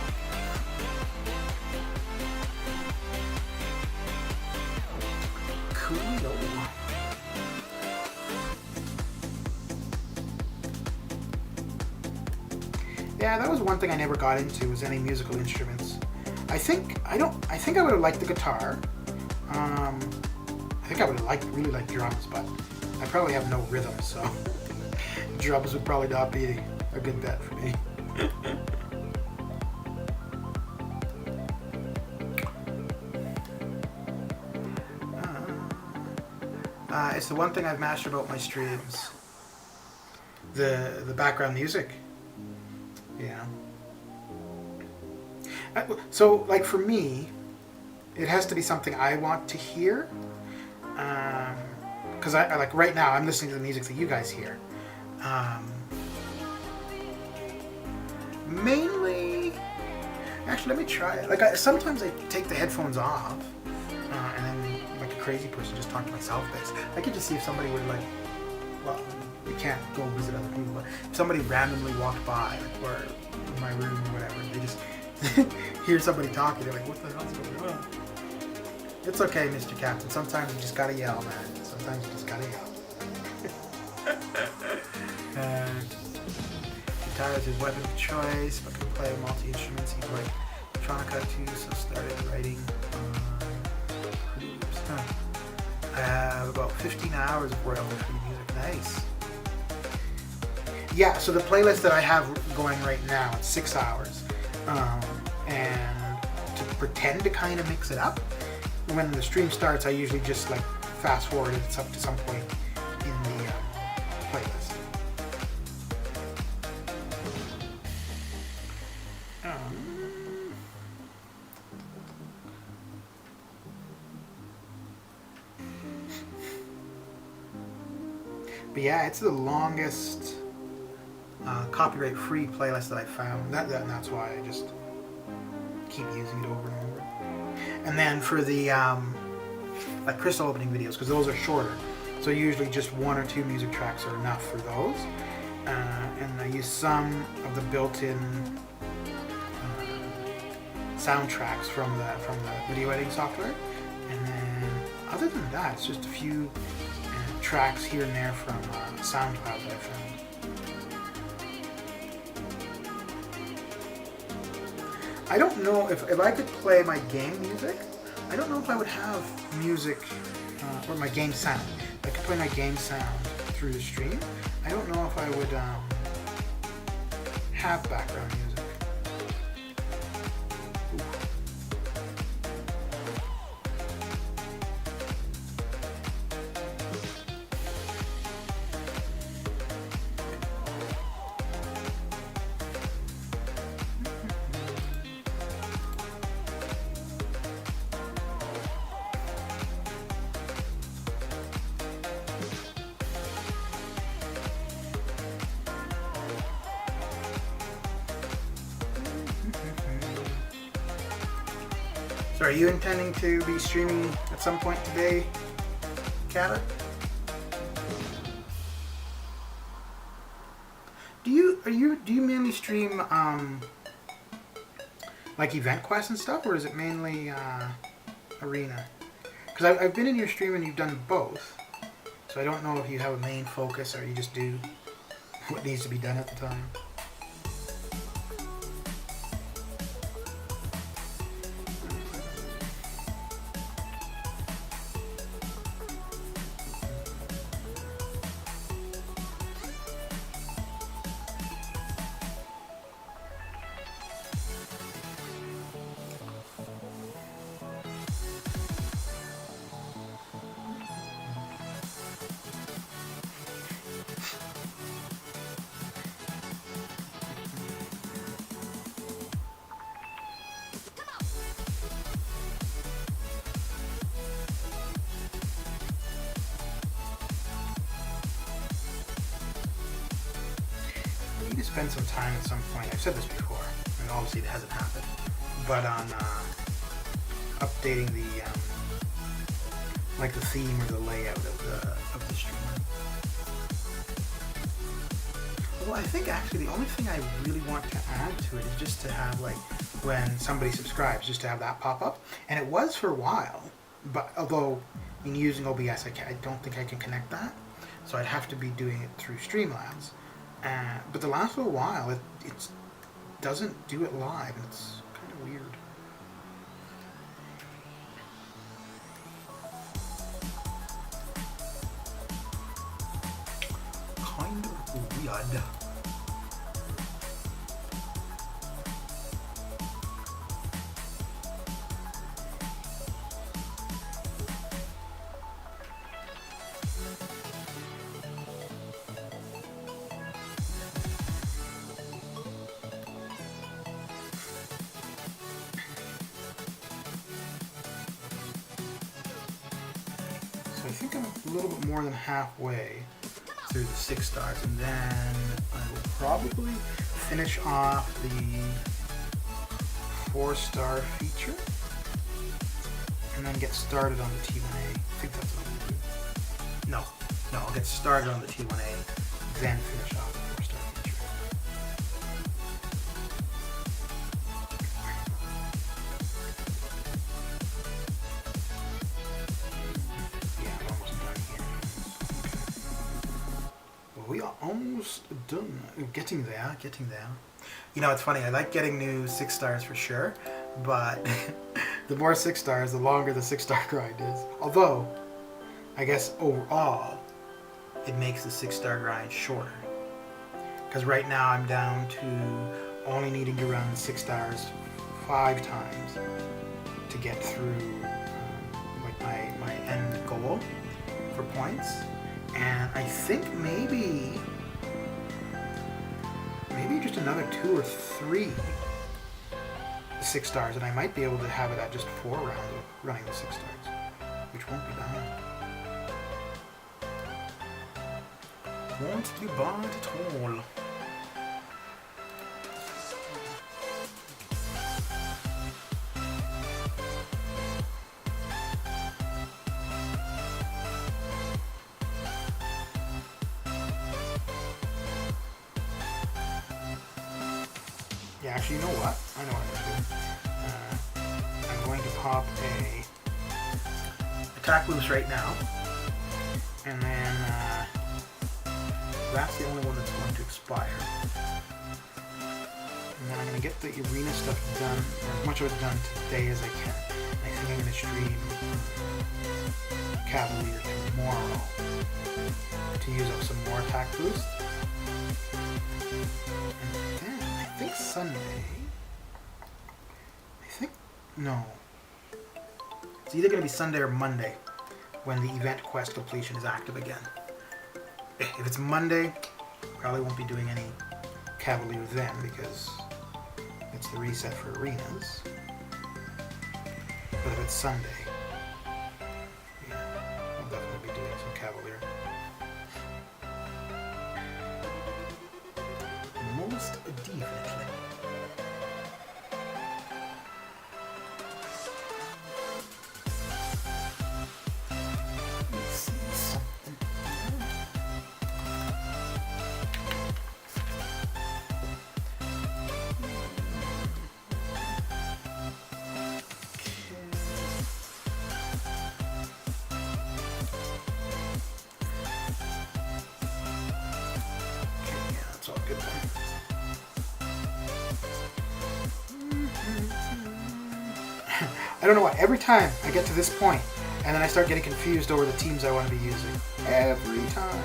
Cool. Yeah, that was one thing I never got into, was any musical instruments. I think I would have liked the guitar. I think I would have really liked drums, but I probably have no rhythm, so drums would probably not be a good bet for me. It's the one thing I've mastered about my streams. The background music. Yeah. So, like, for me, it has to be something I want to hear. Because I like, right now I'm listening to the music that you guys hear. Mainly, actually, let me try it. Like, sometimes I take the headphones off, and then, like a crazy person, just talk to myself. I could just see if somebody would, like, well, you can't go visit other people, but if somebody randomly walked by, like, or in my room or whatever, they just hear somebody talking, they're like, what the hell's going on? It's okay, Mr. Captain. Sometimes you just gotta yell, man. Sometimes you just gotta yell. Guitar is his weapon of choice, but can play multi-instruments. He's like Electronica too, so started writing groups. I have about 15 hours of royalty-free music. Nice. Yeah, so the playlist that I have going right now, it's 6 hours. And to pretend to kind of mix it up, when the stream starts, I usually just like fast forward it up to some point in the playlist. But yeah, it's the longest copyright-free playlist that I found. That's why I just keep using it over and over. And then for the like crystal opening videos, because those are shorter, so usually just 1 or 2 music tracks are enough for those. and I use some of the built-in soundtracks from the video editing software, and then other than that, it's just a few tracks here and there from SoundCloud that I found. I don't know if I could play my game music. I don't know if I would have music or my game sound. If I could play my game sound through the stream, I don't know if I would have background music. So are you intending to be streaming at some point today, Kata? Do you mainly stream like event quests and stuff, or is it mainly arena? Because I've been in your stream and you've done both, so I don't know if you have a main focus or you just do what needs to be done at the time. Spend some time at some point, I've said this before, and obviously it hasn't happened, but on updating the like the theme or the layout of the stream. Well, I think actually the only thing I really want to add to it is just to have, like, when somebody subscribes, just to have that pop up, and it was for a while, but although in using OBS I don't think I can connect that, so I'd have to be doing it through Streamlabs. But the last little while, it doesn't do it live, and it's kind of weird. Kind of weird. I think I'm a little bit more than halfway through the 6 stars, and then I will probably finish off the 4-star feature, and then get started on the T1A. I think that's what I'm going to do. No, I'll get started on the T1A, then finish off the 4-star feature. We are almost done. Getting there. You know, it's funny, I like getting new 6 stars for sure, but the more 6 stars, the longer the 6-star grind is. Although, I guess overall, it makes the 6-star grind shorter. Because right now I'm down to only needing to run 6 stars 5 times to get through like my end goal for points. And I think maybe just another 2 or 3 6 stars, and I might be able to have it at just 4 rounds of running the 6 stars, which won't be bad. Won't be bad at all. actually, you know what? I know what I'm going to do. I'm going to pop a attack boost right now, and then that's the only one that's going to expire. And then I'm going to get the arena stuff done, or as much of it done today as I can. And I think I'm going to stream Cavalier tomorrow to use up some more attack boost. And then I think Sunday. No. It's either going to be Sunday or Monday when the event quest completion is active again. If it's Monday, probably won't be doing any Cavalier then because it's the reset for arenas. But if it's Sunday, yeah, I'll definitely be doing some Cavalier. Most definitely. I don't know why. Every time I get to this point, and then I start getting confused over the teams I want to be using. Every time.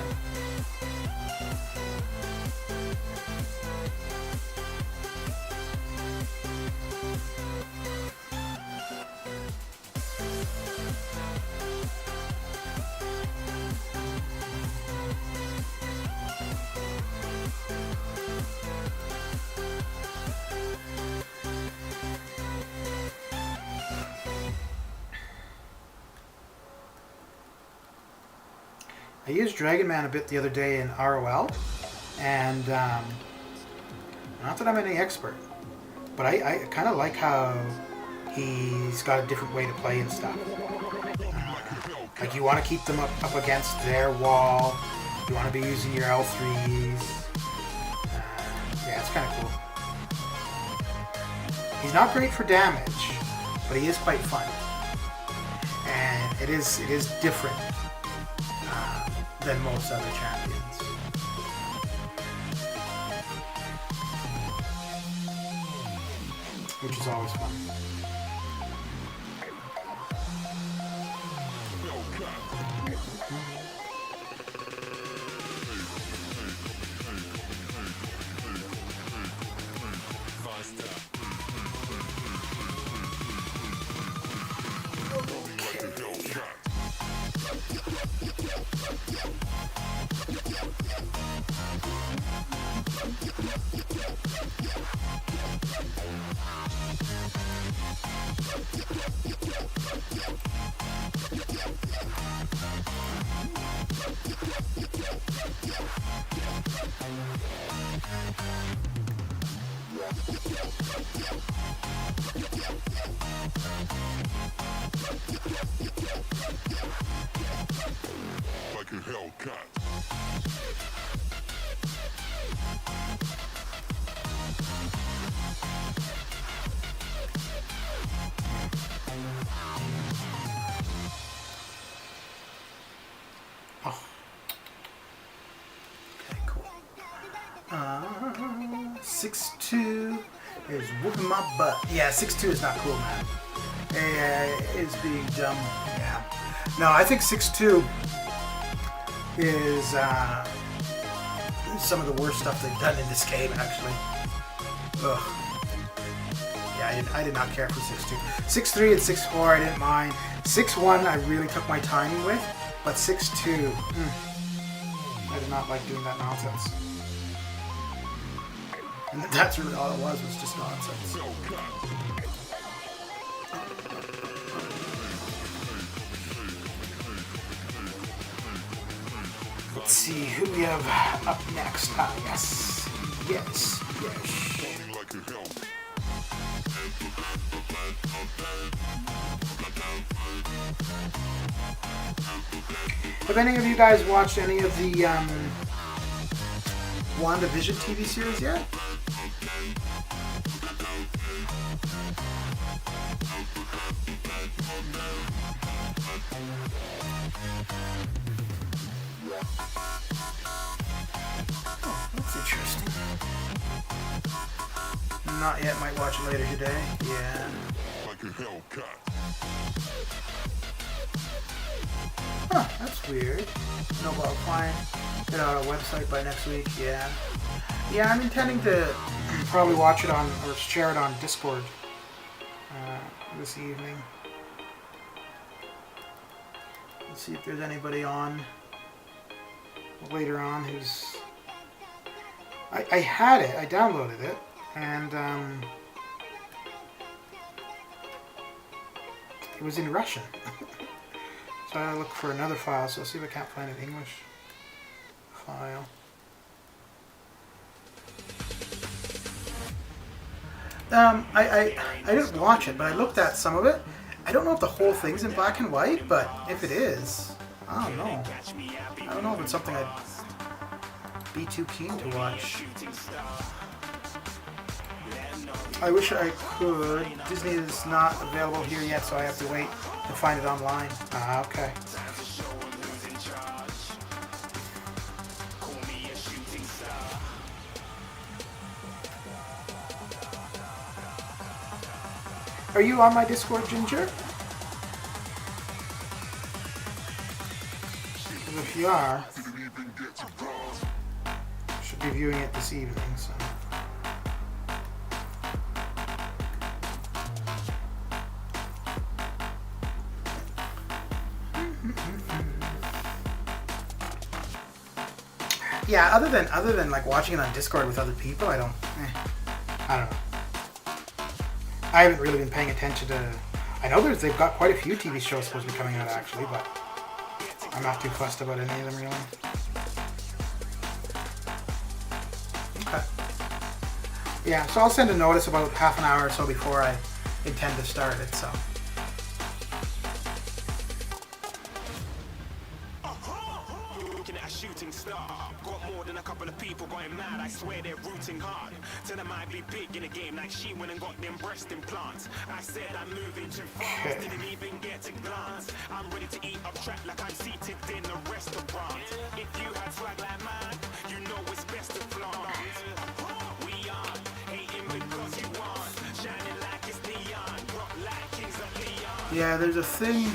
I used Dragon Man a bit the other day in ROL, and not that I'm any expert, but I kind of like how he's got a different way to play and stuff. Like you want to keep them up against their wall, you want to be using your L3s. Yeah, it's kind of cool. He's not great for damage, but he is quite fun, and it is different than most other champions. Which is always fun. Like a Hellcat. Oh. Okay, cool. 6-2 is whooping my butt. Yeah, 6-2 is not cool, man. It's being dumb. Yeah. No, I think 6-2 is some of the worst stuff they've done in this game, actually. Ugh. Yeah, I did not care for 6-2. 6-3 and 6-4 I didn't mind. 6-1 I really took my timing with, but 6-2, I did not like doing that nonsense. And that's really all it was just nonsense. Let's see who we have up next. Ah, yes. Yes. Have any of you guys watched any of the WandaVision TV series yet? Oh, that's interesting. Not yet, might watch it later today. Yeah. Like a Hellcat. Huh, that's weird. No ball flying. Get out a website by next week, yeah. Yeah, I'm intending to probably watch it on, or share it on Discord this evening. Let's see if there's anybody on later on who's... I had it, I downloaded it, and it was in Russian. So I look for another file, so I'll see if I can't find an English file. I didn't watch it, but I looked at some of it. I don't know if the whole thing's in black and white, but if it is, I don't know. I don't know if it's something I'd be too keen to watch. I wish I could. Disney is not available here yet, so I have to wait to find it online. Ah, okay. Are you on my Discord, Ginger? If you are, should be viewing it this evening. So. Yeah, other than like watching it on Discord with other people, I don't know. I haven't really been paying attention to... I know they've got quite a few TV shows supposed to be coming out, actually, but I'm not too fussed about any of them, really. Okay. Yeah, so I'll send a notice about half an hour or so before I intend to start it, so... Shooting star, got more than a couple of people going mad. I swear they're rooting hard. Tell them I'd be big in the game, like she went and got them breast implants. I said I'm moving too fast, didn't even get a glance. I'm ready to eat up track like I'm seated in a restaurant. If you had swag like mine, you know it's best to flaunt. We aren't hating because you aren't shining like it's neon, rock like kings of Leon. Yeah, there's a thing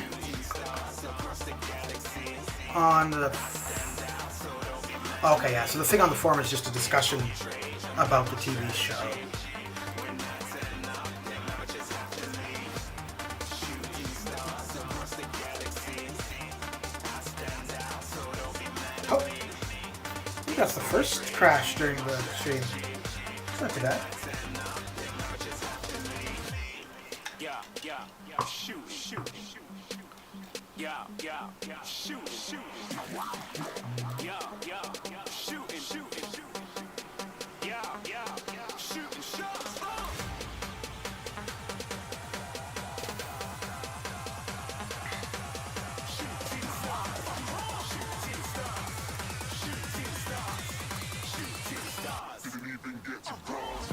on the... Okay, yeah, so the thing on the forum is just a discussion about the TV show. Oh, I think that's the first crash during the stream. It's not too bad. Shoot, shoot, shoot. Yeah, shoot, shoot. Yeah, shooting, shooting, shooting. Yeah, shooting shots. Shooting stars, shooting stars. Didn't even get to cross.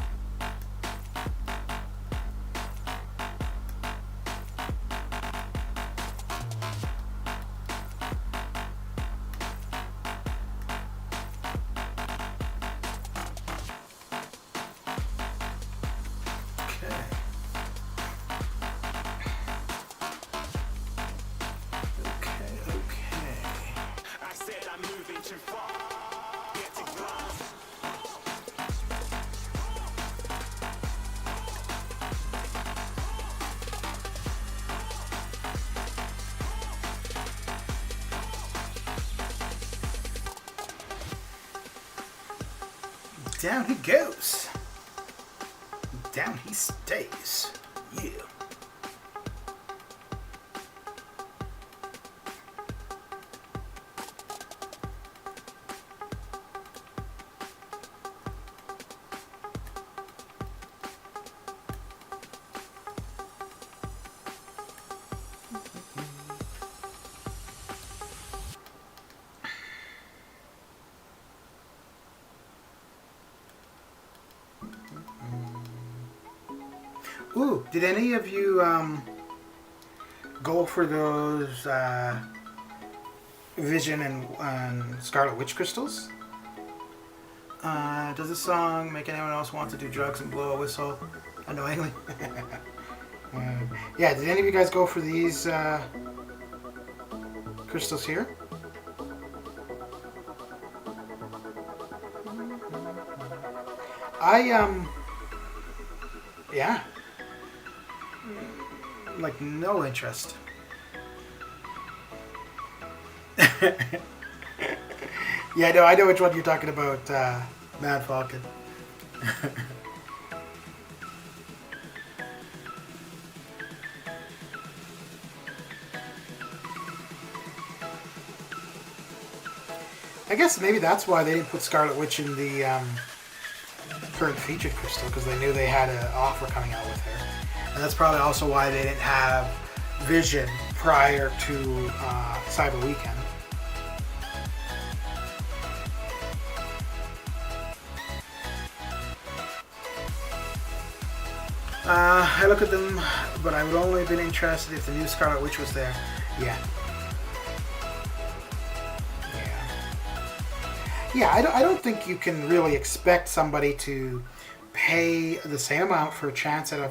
Down he goes. Down he stays. Yeah. Ooh, did any of you go for those Vision and Scarlet Witch crystals. Does this song make anyone else want to do drugs and blow a whistle annoyingly? Yeah, did any of you guys go for these crystals here? Yeah. Like, no interest. Yeah, no, I know which one you're talking about, Mad Falcon. I guess maybe that's why they didn't put Scarlet Witch in the current featured crystal, because they knew they had an offer coming out with her. And that's probably also why they didn't have Vision prior to Cyber Weekend. I look at them, but I would only have been interested if the new Scarlet Witch was there. Yeah. Yeah, I don't think you can really expect somebody to pay the same amount for a chance at a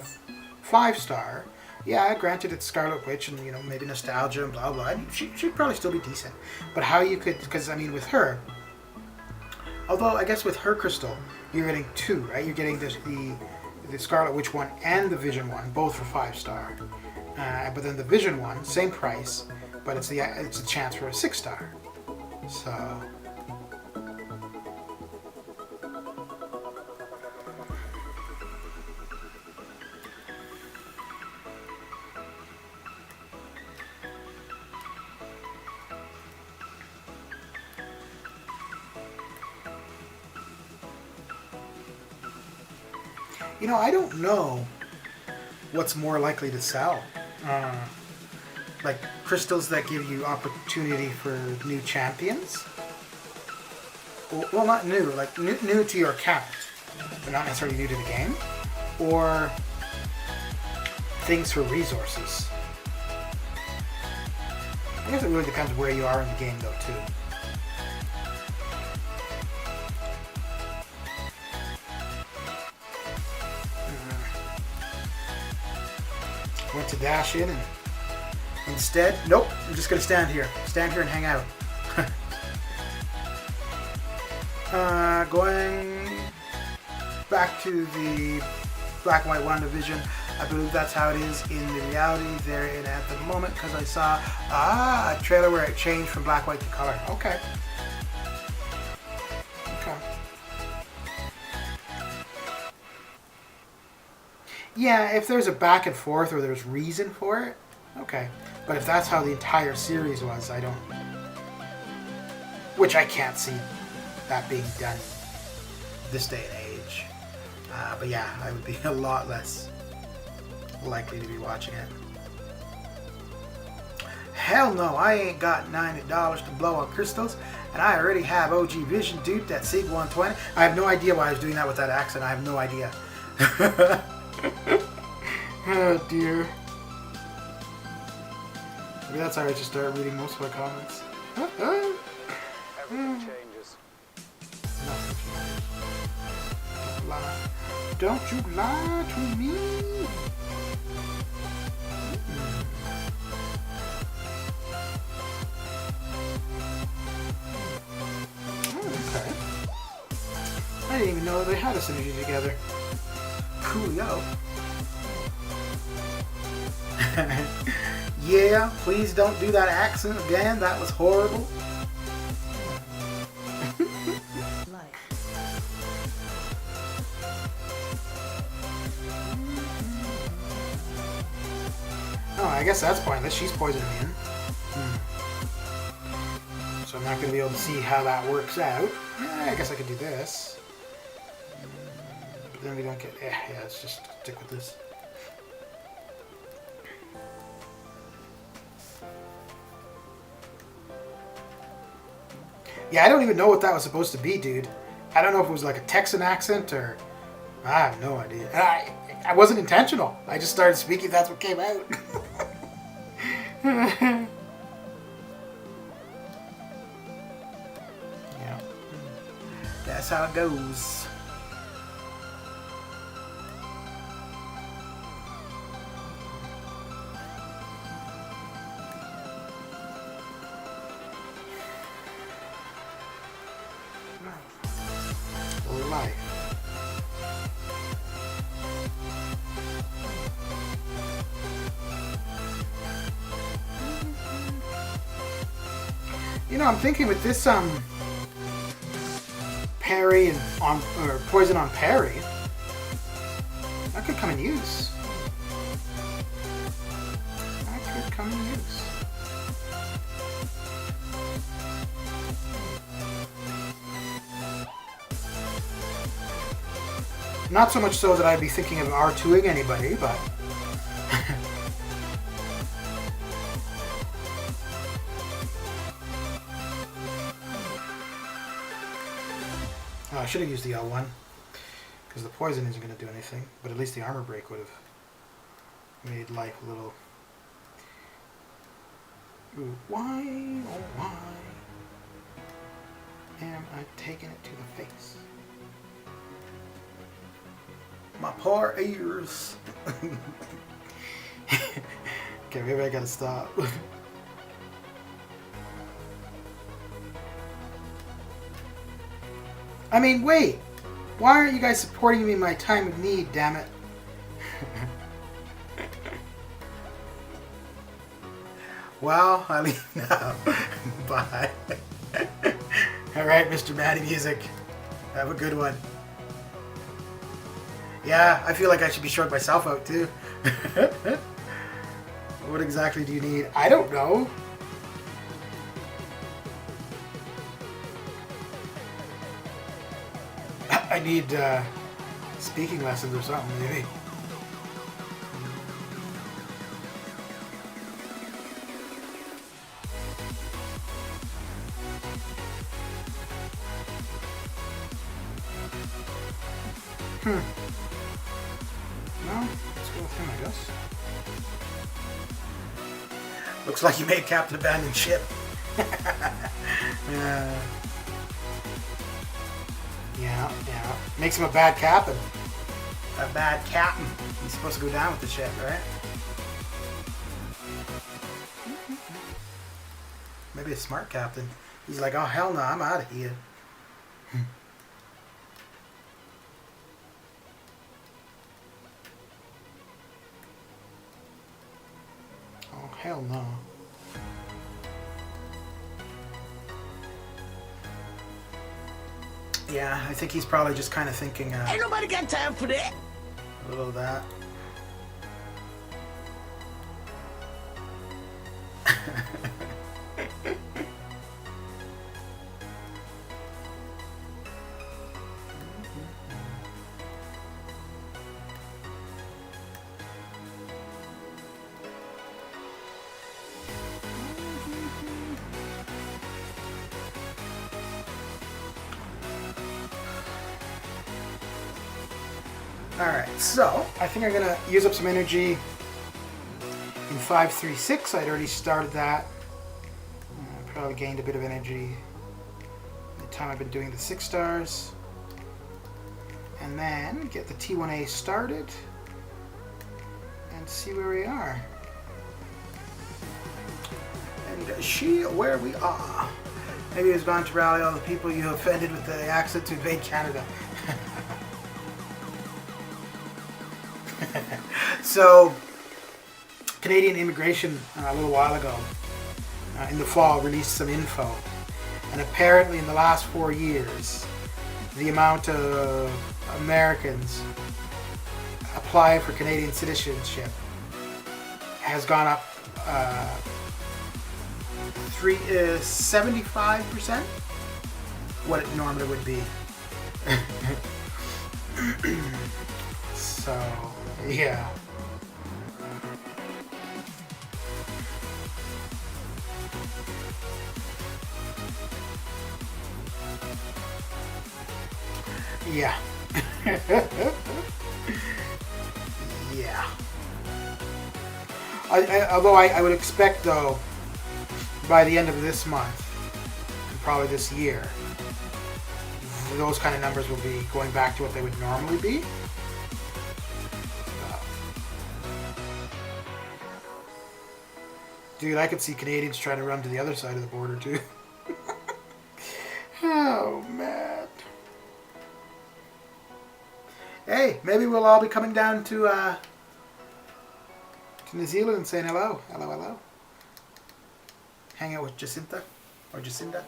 5-star. Yeah, granted it's Scarlet Witch and, you know, maybe nostalgia and blah blah. She'd probably still be decent. But how you could, because I mean with her, although I guess with her crystal, you're getting 2, right? You're getting the Scarlet Witch one and the Vision one, both for 5-star. But then the Vision one, same price, but it's a chance for a 6-star. So. You know, I don't know what's more likely to sell. Like crystals that give you opportunity for new champions. Well, not new, like new to your account, but not necessarily new to the game. Or things for resources. I guess it really depends where you are in the game, though, too. Went to dash in and instead, nope, I'm just going to stand here. Stand here and hang out. Going back to the Black and White WandaVision, I believe that's how it is in the reality they're in at the moment, because I saw a trailer where it changed from black, white to color. Okay. Yeah, if there's a back and forth or there's reason for it, okay. But if that's how the entire series was, I don't... Which I can't see that being done this day and age. But yeah, I would be a lot less likely to be watching it. Hell no, I ain't got $90 to blow on crystals, and I already have OG Vision duped at SIG 120. I have no idea why I was doing that with that accent. I have no idea. Oh dear. Maybe that's how I just start reading most of my comments. Everything changes. Nothing changes. Don't you lie to me. Okay. I didn't even know they had a synergy together. Coolio. Yeah, please don't do that accent again. That was horrible. Oh, I guess that's pointless. She's poisoning me in. So I'm not going to be able to see how that works out. I guess I could do this. But then we don't get... Yeah, let's just stick with this. Yeah, I don't even know what that was supposed to be, dude. I don't know if it was like a Texan accent or... I have no idea. And I wasn't intentional. I just started speaking. That's what came out. Yeah. That's how it goes. Life. You know, I'm thinking with this parry and or poison on parry, that could come in use. That could come in use. Not so much so that I'd be thinking of R2ing anybody, but oh, I should have used the L1 because the poison isn't going to do anything, but at least the armor break would have made life a little. Ooh, why, oh why am I taking it to the face? My poor ears. Okay, maybe I gotta stop. I mean, wait. Why aren't you guys supporting me in my time of need, damn it? Well, I leave now. Bye. Alright, Mr. Matty Music. Have a good one. Yeah, I feel like I should be showing myself out too. What exactly do you need? I don't know. I need speaking lessons or something, maybe. No, let's go with him, I guess. Looks like you made Captain Abandon Ship. Yeah. Makes him a bad captain. A bad captain. He's supposed to go down with the ship, right? Maybe a smart captain. He's like, oh hell no, I'm out of here. Oh hell no. Yeah, I think he's probably just kind of thinking. Ain't nobody got time for that. A little of that. Alright, so I think I'm going to use up some energy in 536. I'd already started that. Probably gained a bit of energy the time I've been doing the 6 stars. And then get the T1A started and see where we are. And see where we are. Maybe it's gone to rally all the people you offended with the accent to invade Canada. So, Canadian Immigration a little while ago, in the fall, released some info. And apparently in the last 4 years, the amount of Americans applying for Canadian citizenship has gone up 75% what it normally would be. So, yeah. Yeah. Yeah. Although I would expect, though, by the end of this month, and probably this year, those kind of numbers will be going back to what they would normally be. Dude, I could see Canadians trying to run to the other side of the border, too. Oh, man. Hey, maybe we'll all be coming down to New Zealand and saying hello. Hello, hello. Hang out with Jacinta. Or Jacinda.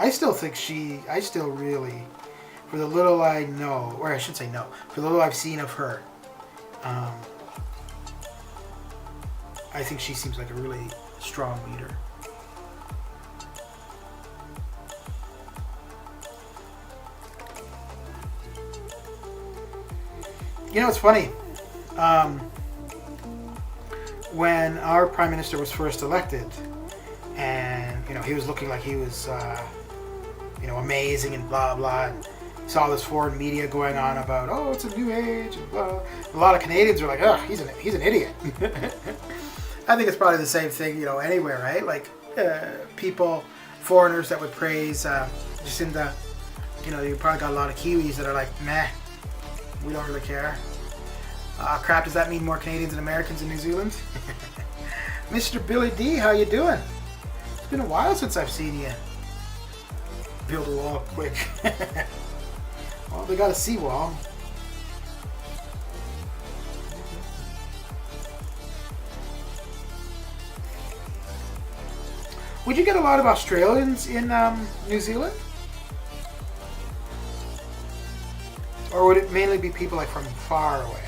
I still really, for the little I know, or I should say no, for the little I've seen of her, I think she seems like a really strong leader. You know, it's funny. When our Prime Minister was first elected, and, you know, he was looking like he was, you know, amazing and blah, blah, and saw this foreign media going on about, oh, it's a new age, and blah. A lot of Canadians are like, oh, he's an idiot. I think it's probably the same thing, you know, anywhere, right? Like, people, foreigners that would praise Jacinda, you know, you probably got a lot of Kiwis that are like, meh, we don't really care. Crap, does that mean more Canadians and Americans in New Zealand? Mr. Billy D, how you doing? It's been a while since I've seen you. Build a wall quick. Well, they got a seawall. Would you get a lot of Australians in New Zealand? Or would it mainly be people like from far away?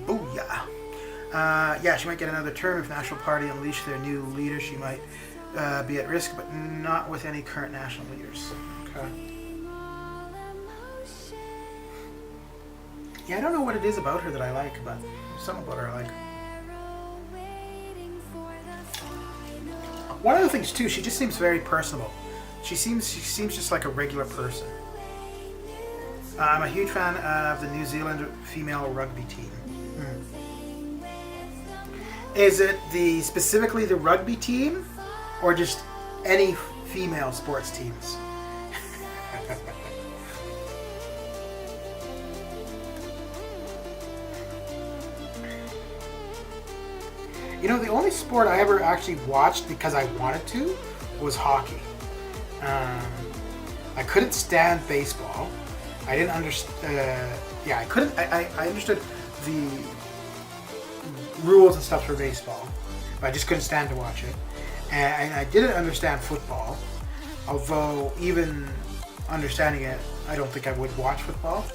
Booyah. Yeah, she might get another term if National Party unleash their new leader. She might be at risk, but not with any current national leaders. Okay. Yeah, I don't know what it is about her that I like, but something about her I like. One of the things too, she just seems very personable. She seems just like a regular person. I'm a huge fan of the New Zealand female rugby team. Is it specifically the rugby team, or just any female sports teams? You know, the only sport I ever actually watched because I wanted to was hockey. I couldn't stand baseball. I didn't understand. Yeah, I couldn't. I understood the rules and stuff for baseball, but I just couldn't stand to watch it. And I didn't understand football, although even understanding it, I don't think I would watch football.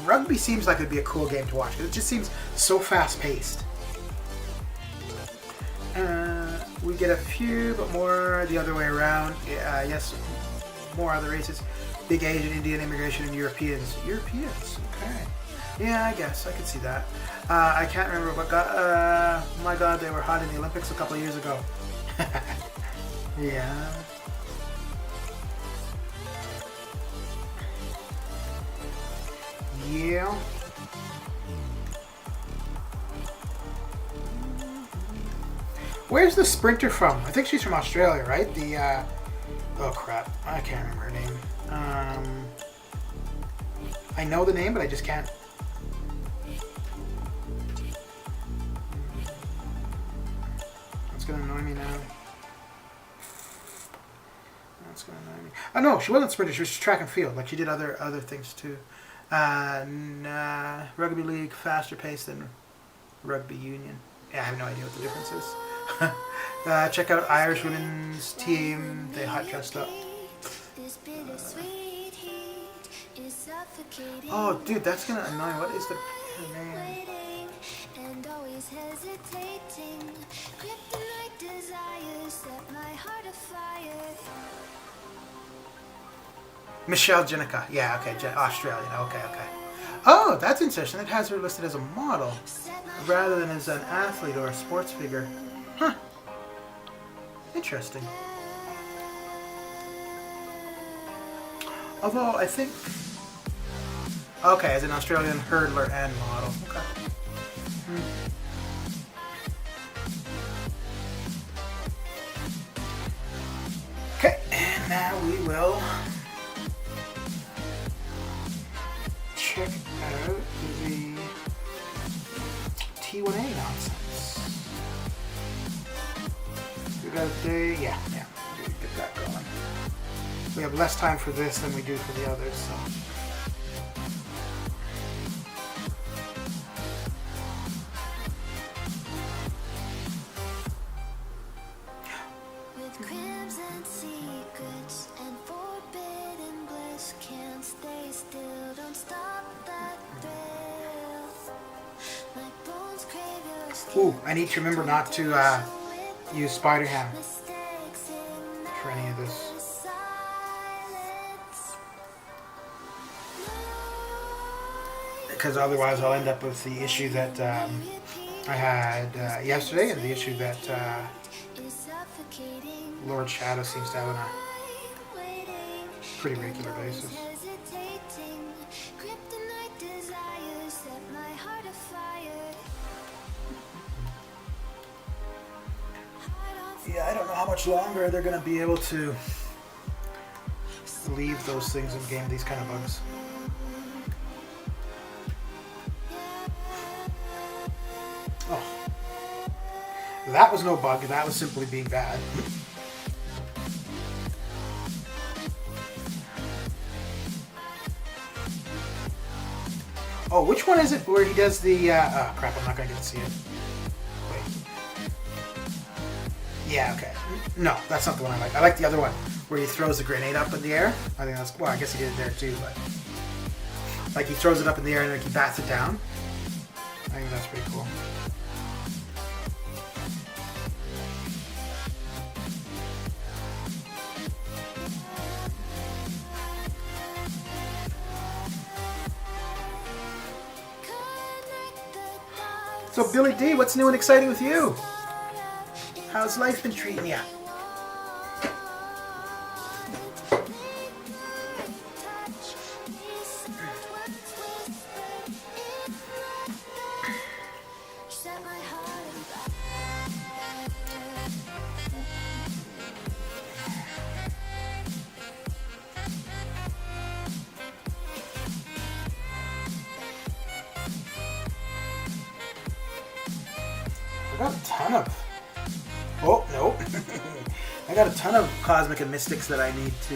Rugby seems like it'd be a cool game to watch because it just seems so fast-paced. We get a few, but more the other way around. Yes, more other races. Big Asian, Indian immigration, and Europeans. Europeans, okay. Yeah, I guess I could see that. I can't remember, but my God, they were hot in the Olympics a couple of years ago. Yeah. Yeah. Where's the sprinter from? I think she's from Australia, right? Oh crap, I can't remember her name. I know the name, but I just can't. That's gonna annoy me now. That's gonna annoy me. Oh no, she wasn't sprinter. She was track and field. Like she did other things too. Rugby league, faster pace than rugby union. Yeah, I have no idea what the difference is. Check out Irish women's team. They hot dressed up. Oh, dude, that's gonna annoy. What is her name? Michelle Jenica. Yeah, okay, Australian. Okay. Oh, that's interesting. It has her listed as a model rather than as an athlete or a sports figure. Huh. Interesting. Although I think, okay, as an Australian hurdler and model. Okay. Okay, and now we will check out the T1A nonsense. We got a day, yeah, we'll get that going. We have less time for this than we do for the others, so. With crimson secrets and forbidden bliss, can't stay still, don't stop that thrill. My bones crave your skin. Ooh, I need to remember not to use Spider Ham for any of this. Because otherwise I'll end up with the issue that I had yesterday and the issue that Lord Shadow seems to have on a pretty regular basis. Yeah, I don't know how much longer they're going to be able to leave those things in game, these kind of bugs. Oh. That was no bug, that was simply being bad. Oh, which one is it where he does the, oh crap, I'm not going to get to see it. Wait. Yeah, okay. No, that's not the one I like. I like the other one, where he throws the grenade up in the air. I think that's, well, I guess he did it there too, but... Like, he throws it up in the air and like, he bats it down. I think that's pretty cool. So Billy D, what's new and exciting with you? How's life been treating you? I got a ton of Cosmic and Mystics that I need to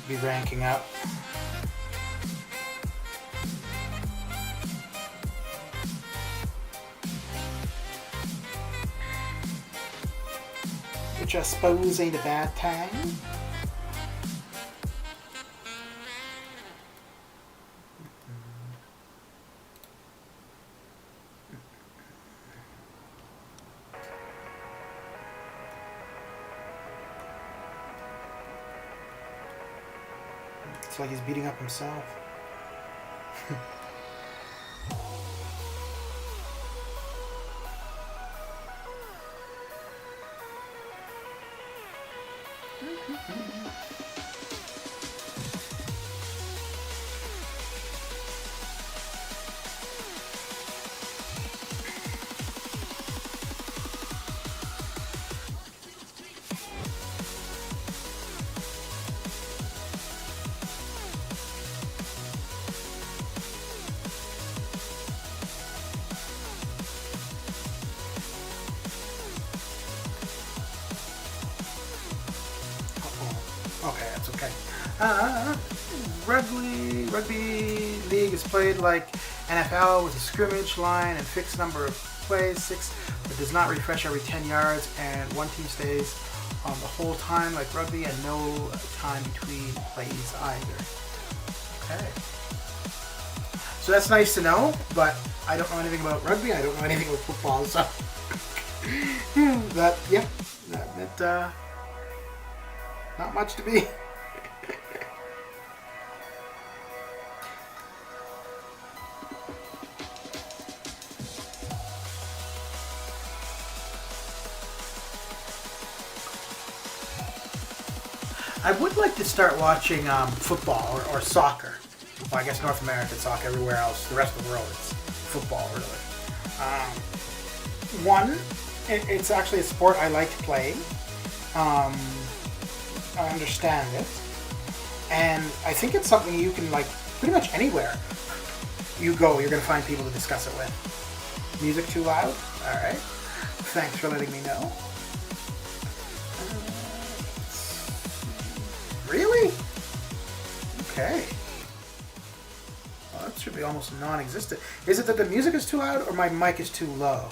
be ranking up. Which I suppose ain't a bad time. It's like he's beating up himself. Okay, that's okay. Rugby league is played like NFL with a scrimmage line and fixed number of plays, 6, but does not refresh every 10 yards, and one team stays on the whole time like rugby and no time between plays either. Okay. So that's nice to know, but I don't know anything about rugby, I don't know anything about football, so that not much to be. I would like to start watching football or soccer. Well, I guess North America, soccer. Everywhere else, the rest of the world, it's football, really. It's actually a sport I like playing. I understand it. And I think it's something you can, like, pretty much anywhere you go, you're going to find people to discuss it with. Music too loud? Alright. Thanks for letting me know. Really? Okay. Well, that should be almost non-existent. Is it that the music is too loud or my mic is too low?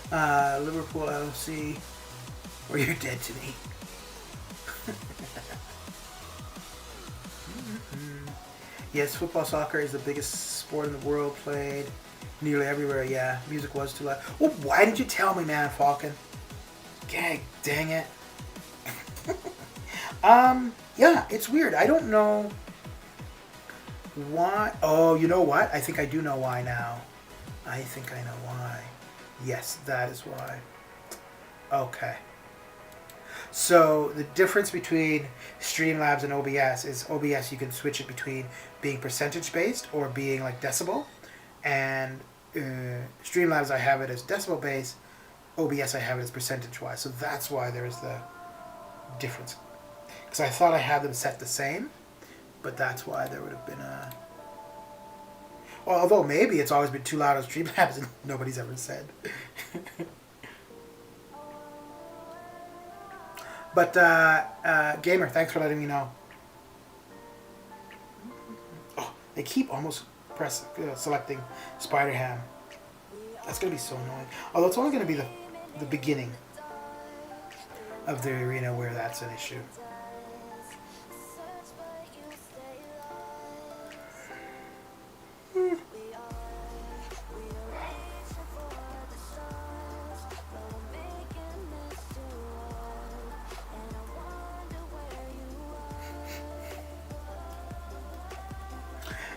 Liverpool LFC, or you're dead to me. Yes, football, soccer is the biggest sport in the world played nearly everywhere. Yeah, music was too loud. Well, why didn't you tell me, man, Falcon? Gag, dang it. Yeah, it's weird. I don't know why. Oh, you know what? I think I do know why now. I think I know why. Yes, that is why. Okay. So the difference between Streamlabs and OBS is OBS you can switch it between being percentage based or being like decibel, and Streamlabs I have it as decibel based, OBS I have it as percentage wise. So that's why there is the difference. Because I thought I had them set the same, but that's why there would have been a... Well, although maybe it's always been too loud on Streamlabs and nobody's ever said. But, Gamer, thanks for letting me know. Oh, they keep almost selecting Spider-Ham. That's going to be so annoying. Although it's only going to be the beginning of the arena where that's an issue.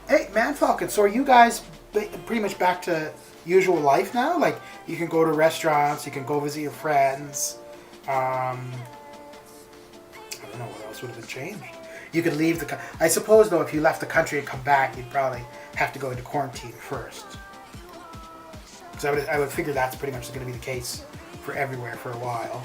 Hey, Man Falcon, so are you guys pretty much back to usual life now? Like, you can go to restaurants, you can go visit your friends. I don't know what else would have been changed. You could leave the... I suppose, though, if you left the country and come back, you'd probably have to go into quarantine first. Because I would figure that's pretty much going to be the case for everywhere for a while.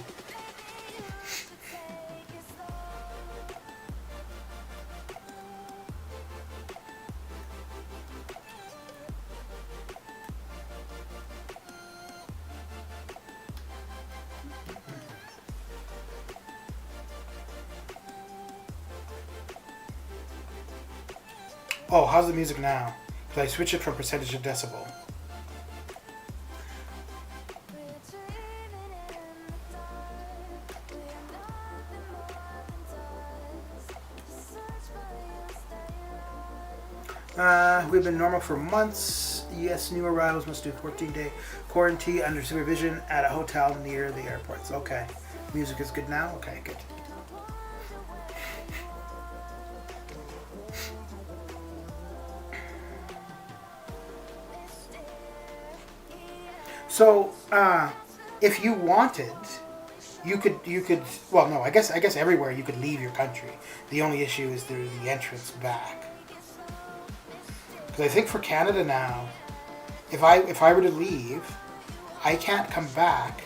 Oh, how's the music now? Because I switch it from percentage to decibel. We've been normal for months. Yes, new arrivals must do 14-day quarantine under supervision at a hotel near the airports. Okay. Music is good now? Okay, good. So, if you wanted, you could. Well, no, I guess everywhere you could leave your country. The only issue is the entrance back. Because I think for Canada now, if I were to leave, I can't come back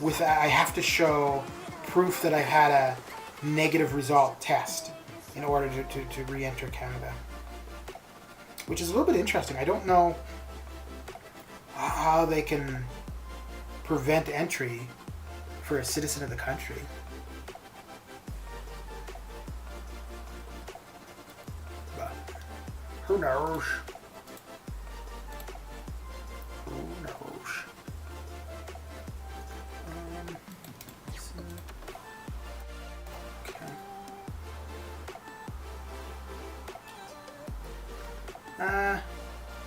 with. I have to show proof that I had a negative result test in order to re-enter Canada, which is a little bit interesting. I don't know how they can prevent entry for a citizen of the country. But who knows? Who knows? Okay.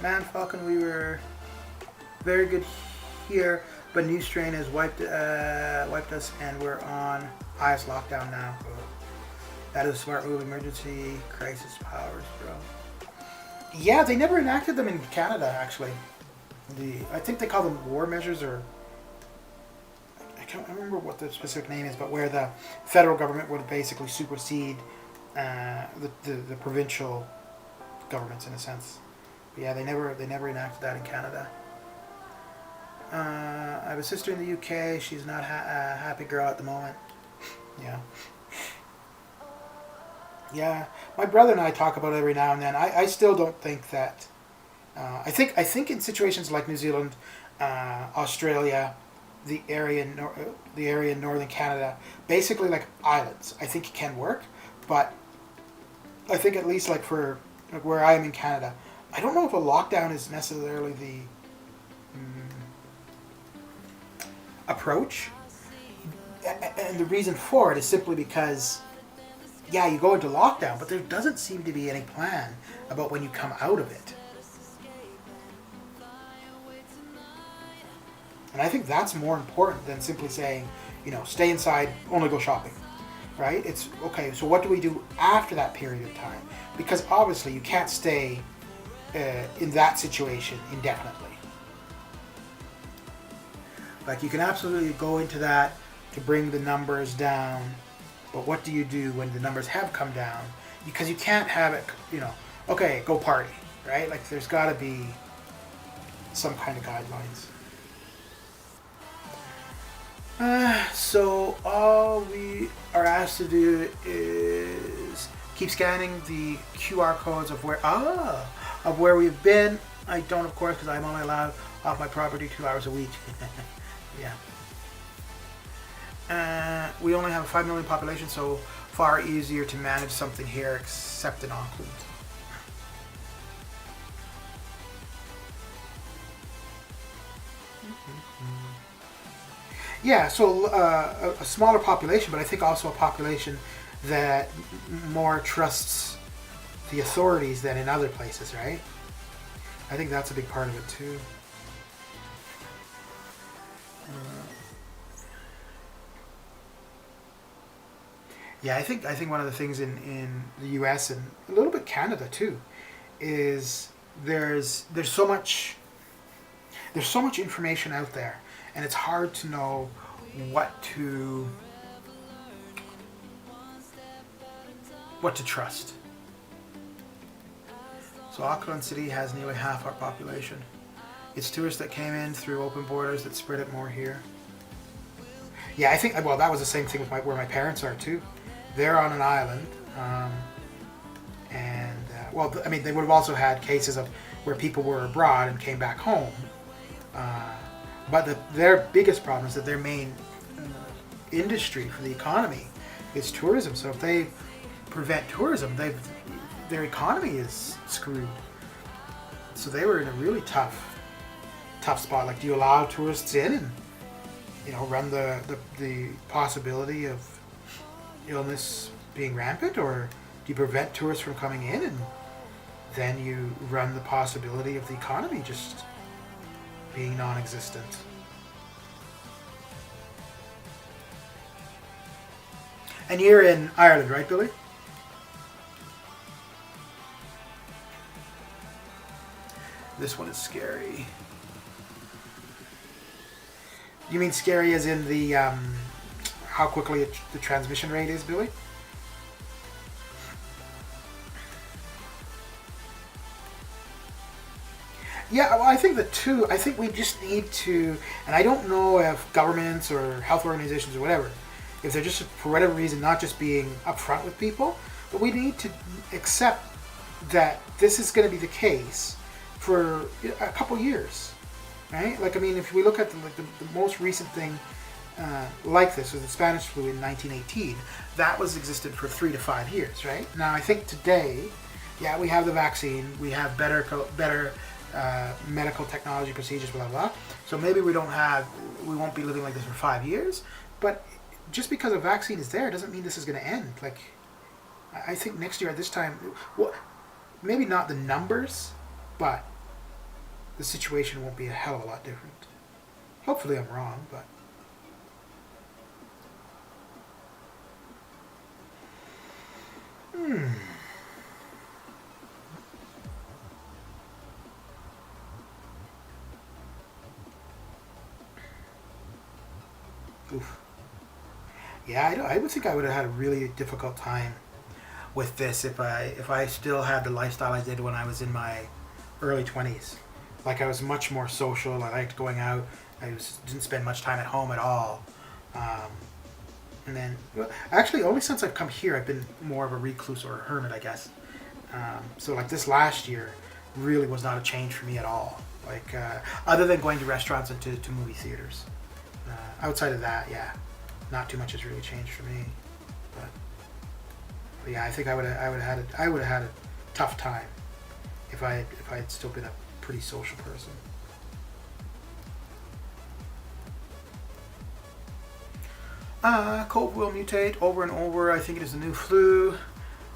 Man Falcon, we were very good here, but new strain has wiped us, and we're on highest lockdown now. That is a smart move. Emergency crisis powers, bro. Yeah, they never enacted them in Canada, actually. I think they call them war measures, or I can't remember what the specific name is, but where the federal government would basically supersede the provincial governments in a sense. But yeah, they never enacted that in Canada. I have a sister in the UK. She's not a happy girl at the moment. Yeah. Yeah, my brother and I talk about it every now and then. I still don't think that. I think in situations like New Zealand, Australia, the area in northern Canada, basically like islands, I think it can work. But I think at least like for like where I am in Canada, I don't know if a lockdown is necessarily the approach. And the reason for it is simply because, yeah, you go into lockdown, but there doesn't seem to be any plan about when you come out of it. And I think that's more important than simply saying, stay inside, only go shopping, right? It's, okay, so what do we do after that period of time? Because obviously you can't stay in that situation indefinitely. Like, you can absolutely go into that to bring the numbers down, but what do you do when the numbers have come down? Because you can't have it, okay, go party, right? Like, there's got to be some kind of guidelines. So all we are asked to do is keep scanning the QR codes of where we've been. I don't, of course, because I'm only allowed off my property 2 hours a week. Yeah. We only have a 5 million population, so far easier to manage something here, except in Auckland. Yeah, so a smaller population, but I think also a population that more trusts the authorities than in other places, right? I think that's a big part of it too. Yeah, I think one of the things in the U.S. and a little bit Canada too is there's so much information out there, and it's hard to know what to trust. So Auckland City has nearly half our population. It's tourists that came in through open borders that spread it more here. Yeah, I think, well, that was the same thing with where my parents are too. They're on an island, they would have also had cases of where people were abroad and came back home. But their biggest problem is that their main industry for the economy is tourism. So if they prevent tourism, their economy is screwed. So they were in a really tough spot. Like, do you allow tourists in and run the possibility of illness being rampant, or do you prevent tourists from coming in and then you run the possibility of the economy just being non-existent? And you're in Ireland, right, Billy? This one is scary. You mean scary as in the how quickly the transmission rate is, Billy? Yeah, well, I think we just need to, and I don't know if governments or health organizations or whatever, if they're just, for whatever reason, not just being upfront with people, but we need to accept that this is going to be the case for a couple years, right? Like, I mean, if we look at the most recent thing like this was the Spanish flu in 1918, that was existed for 3 to 5 years, right? Now, I think today, yeah, we have the vaccine, we have better medical technology procedures, blah, blah. So maybe we won't be living like this for 5 years, but just because a vaccine is there doesn't mean this is going to end. Like, I think next year at this time, well, maybe not the numbers, but the situation won't be a hell of a lot different. Hopefully I'm wrong, but... Oof. Yeah, I would think I would have had a really difficult time with this if I still had the lifestyle I did when I was in my early 20s. Like, I was much more social. I liked going out. Didn't spend much time at home at all. And then, well, actually, only since I've come here, I've been more of a recluse or a hermit, I guess. So, like, this last year really was not a change for me at all. Like, other than going to restaurants and to movie theaters. Outside of that, yeah, not too much has really changed for me. But yeah, I think I would have had a tough time if I had still been a pretty social person. COVID will mutate over and over. I think it is the new flu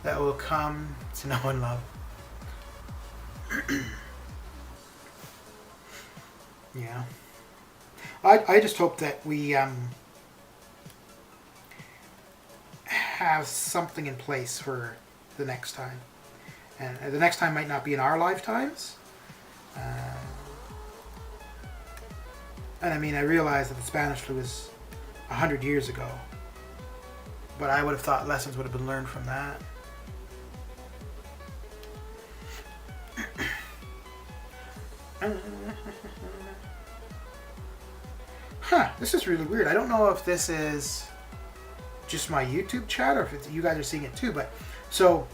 that will come to know and love. Yeah. I just hope that we have something in place for the next time. And the next time might not be in our lifetimes. And I mean, I realize that the Spanish flu was 100 years ago. But I would have thought lessons would have been learned from that. This is really weird. I don't know if this is just my YouTube chat or if you guys are seeing it too. But so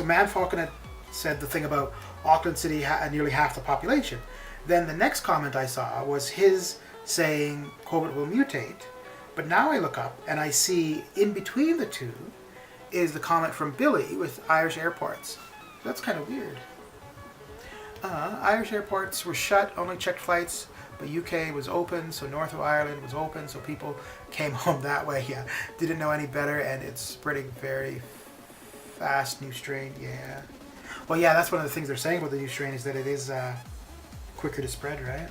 Man Falcon had said the thing about Auckland City nearly half the population. Then the next comment I saw was his saying COVID will mutate. But now I look up and I see in between the two is the comment from Billy with Irish airports. That's kind of weird. Irish airports were shut, only checked flights, but UK was open, so north of Ireland was open, so people came home that way. Yeah, didn't know any better, and it's spreading very fast. New strain, yeah. Well, yeah, that's one of the things they're saying about the new strain is that it is quicker to spread, right?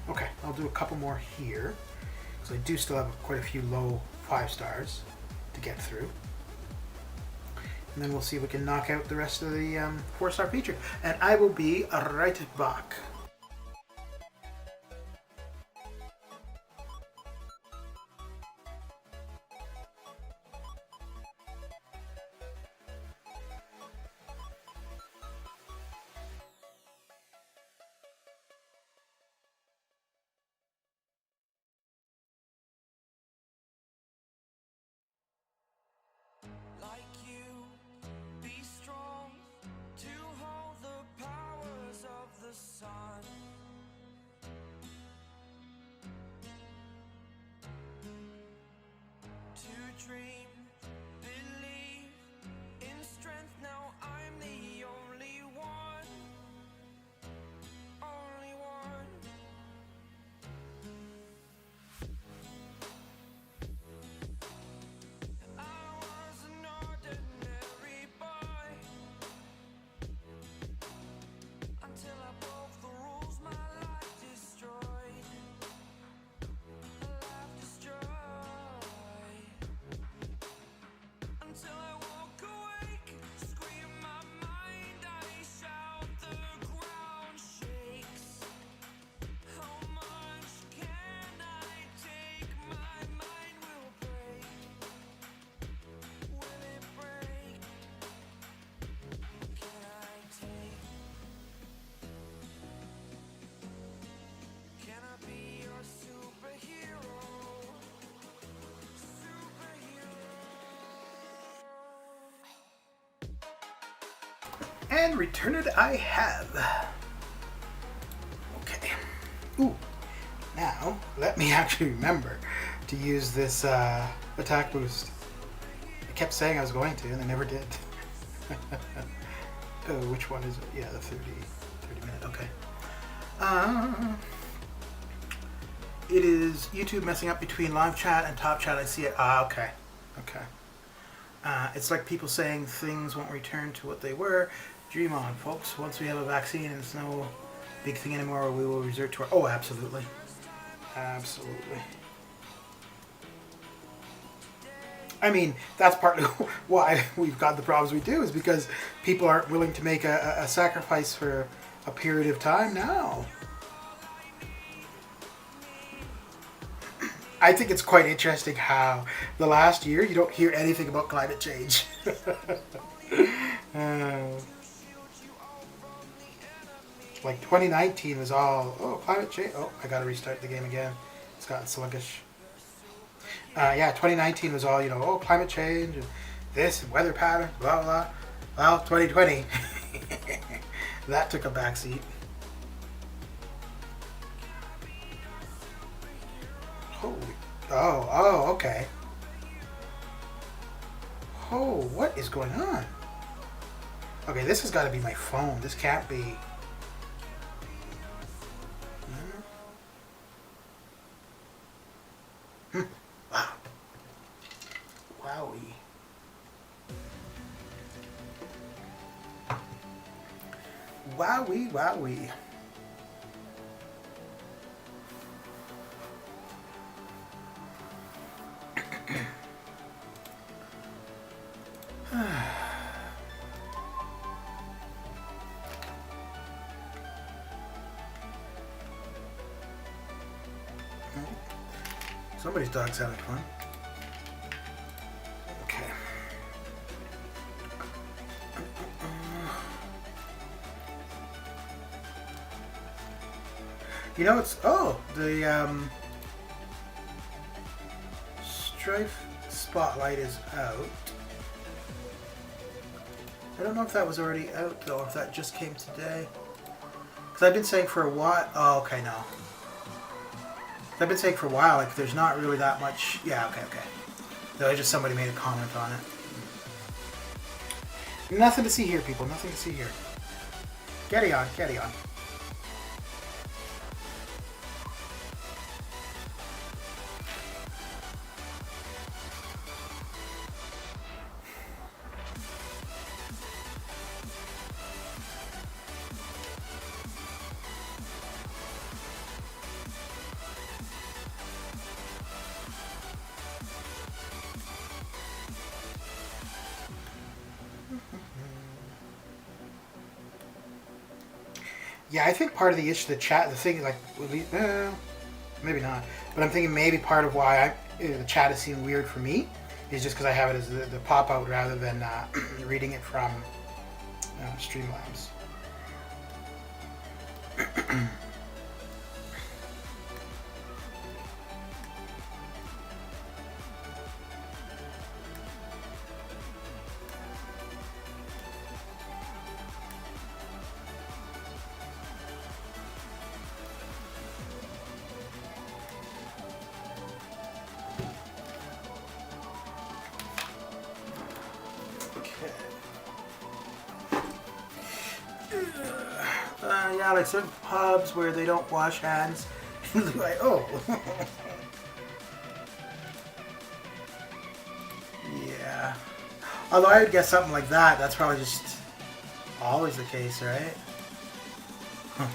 Okay, I'll do a couple more here because I do still have quite a few low 5 stars to get through, and then we'll see if we can knock out the rest of the 4-star feature, and I will be right back. Like you, be strong to hold the powers of the sun. To dream, believe in strength. Now I'm the only one, only one. And return it I have. Okay. Ooh. Now, let me actually remember to use this attack boost. I kept saying I was going to, and I never did. Oh, which one is it? Yeah, the 30 minute, okay. It is YouTube messing up between live chat and top chat. I see it. Okay. Okay. It's like people saying things won't return to what they were. Dream on, folks. Once we have a vaccine and it's no big thing anymore, or we will resort to our... Oh, absolutely. Absolutely. I mean, that's partly why we've got the problems we do, is because people aren't willing to make a sacrifice for a period of time now. I think it's quite interesting how the last year you don't hear anything about climate change. Like 2019 was all, oh, climate change. Oh, I gotta restart the game again. It's gotten sluggish. Yeah, 2019 was all, you know, oh, climate change and this and weather pattern, blah, blah. Well, 2020, that took a backseat. Holy, oh, okay. Oh, what is going on? Okay, this has got to be my phone. This can't be. Wow. Wowie. Wowie, wowie. Somebody's dog's having fun. Okay. You know, it's... Oh, the Strife Spotlight is out. I don't know if that was already out, though, or if that just came today. Because I've been saying for a while... Oh, okay, no. I've been saying for a while, like, there's not really that much... Yeah, okay. No, just somebody made a comment on it. Nothing to see here, people. Nothing to see here. Getty on. Yeah, I think part of the issue, the thing, like, maybe not, but I'm thinking maybe part of why the chat is seeming weird for me is just because I have it as the pop-out rather than reading it from Streamlabs. Yeah, like certain pubs where they don't wash hands. Like, oh. Yeah. Although I would guess something like that, that's probably just always the case, right? Huh.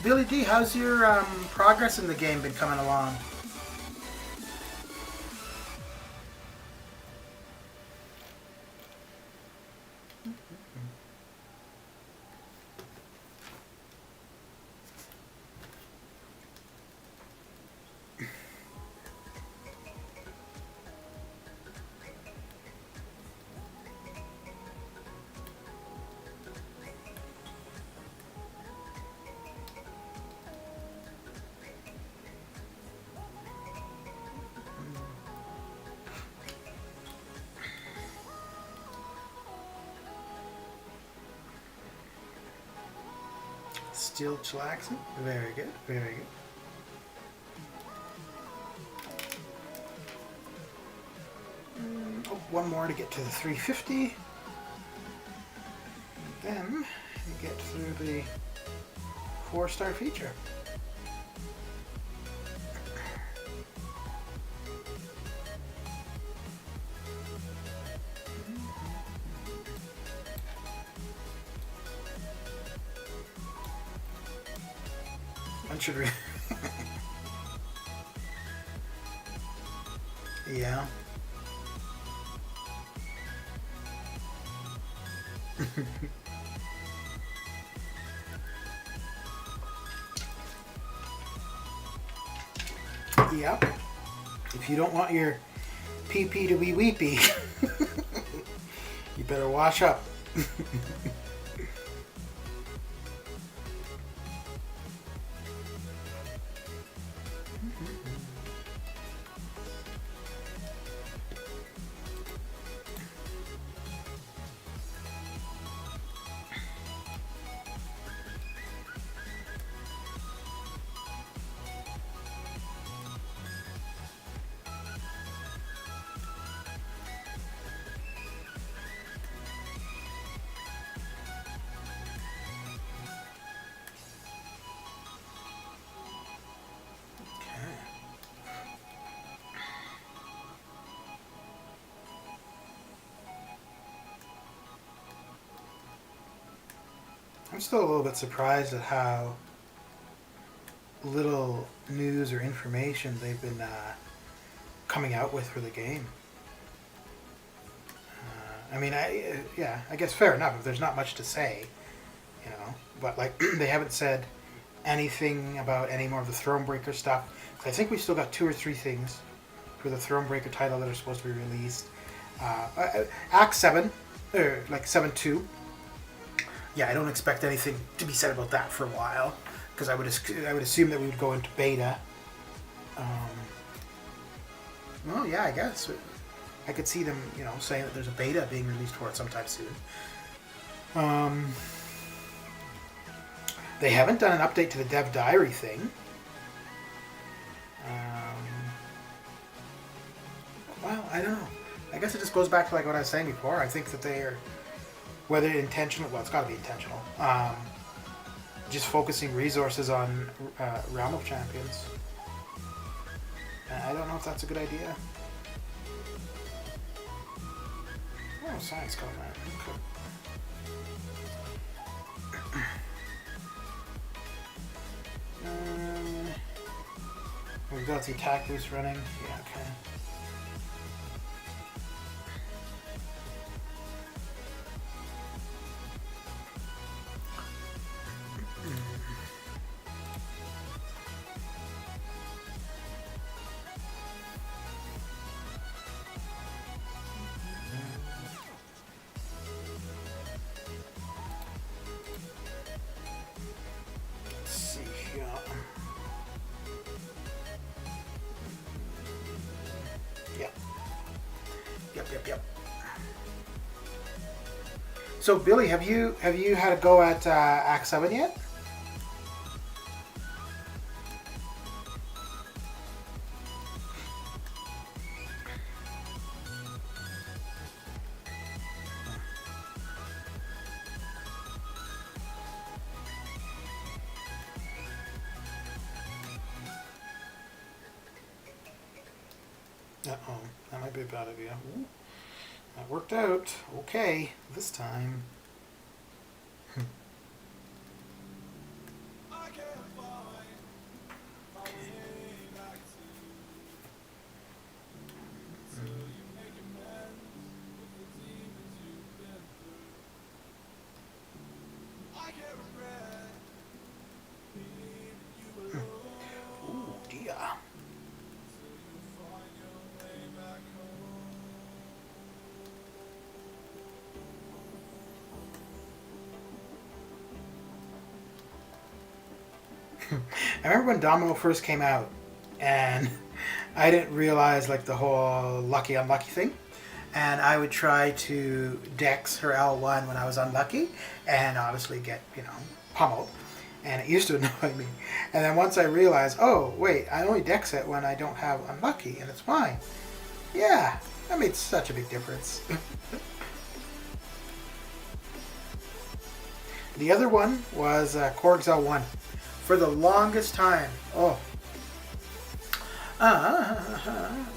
Billy D, how's your progress in the game been coming along? Still chillaxing? Very good, very good. one more to get to the 350. Then you get through the 4-star feature. One should yeah. Yep. If you don't want your pee-pee to be weepy, you better wash up. I'm still a little bit surprised at how little news or information they've been coming out with for the game. I mean, yeah, I guess fair enough if there's not much to say, you know. But like, they haven't said anything about any more of the Thronebreaker stuff. 'Cause I think we still got 2 or 3 things for the Thronebreaker title that are supposed to be released. Act 7, or like 7-2. Yeah, I don't expect anything to be said about that for a while, because I would assume that we would go into beta. Well, yeah, I guess I could see them, you know, saying that there's a beta being released for it sometime soon. They haven't done an update to the Dev Diary thing. Well, I don't know. I guess it just goes back to like what I was saying before. I think that they are, whether intentional, well, it's got to be intentional, just focusing resources on Realm of Champions. I don't know if that's a good idea. Oh, science combat. Okay. We've got the attack boost running. Yeah, okay. Yep. So Billy, have you had a go at Act 7 yet? Uh-oh, that might be a bad idea. Ooh, that worked out. Okay, this time. Ooh, dear. I remember when Domino first came out, and I didn't realize like the whole lucky unlucky thing, and I would try to dex her L1 when I was unlucky, and obviously get, you know, pummeled, and it used to annoy me. And then once I realized, oh wait, I only dex it when I don't have unlucky, and it's fine. Yeah, That made such a big difference. The other one was Korg's L1. For the longest time. Oh.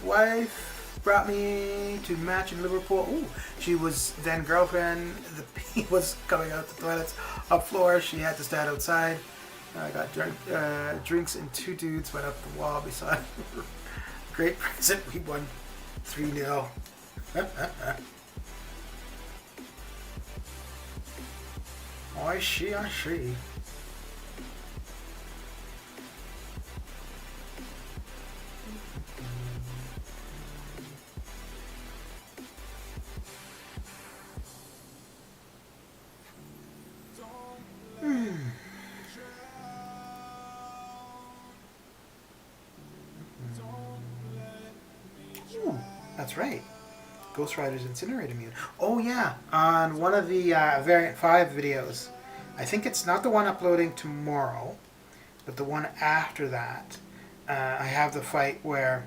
Wife brought me to match in Liverpool. Ooh, she was then girlfriend. The pee was coming out the toilets up floor. She had to stand outside. I got drinks and two dudes went up the wall beside her. Great present. We won 3-0. I see, I see. Ooh, that's right. Ghost Rider's Incinerate Immune. Oh yeah, on one of the Variant 5 videos, I think it's not the one uploading tomorrow, but the one after that, I have the fight where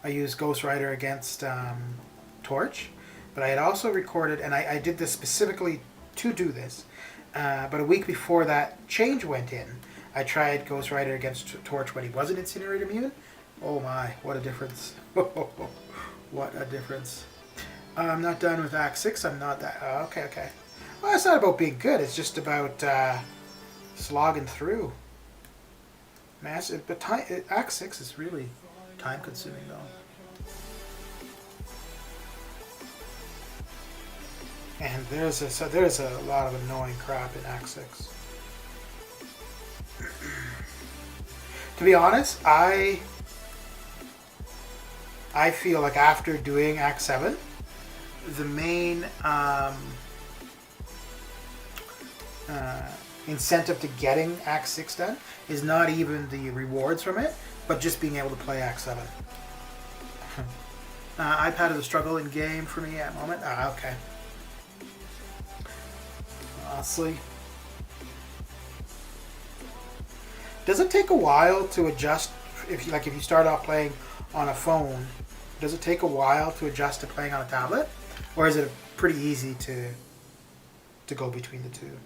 I use Ghost Rider against Torch, but I had also recorded, and I did this specifically to do this, but a week before that change went in, I tried Ghost Rider against Torch when he wasn't Incinerate Immune. Oh my, what a difference. What a difference. I'm not done with Act 6. I'm not that... okay. Well, it's not about being good. It's just about slogging through. Massive. But Act 6 is really time-consuming, though. And there's a lot of annoying crap in Act 6. To be honest, I feel like after doing Act 7, the main incentive to getting Act 6 done is not even the rewards from it, but just being able to play Act 7. iPad is a struggle in game for me at the moment. Okay. Honestly. Does it take a while to adjust if you start off playing on a phone? Does it take a while to adjust to playing on a tablet, or is it pretty easy to go between the two?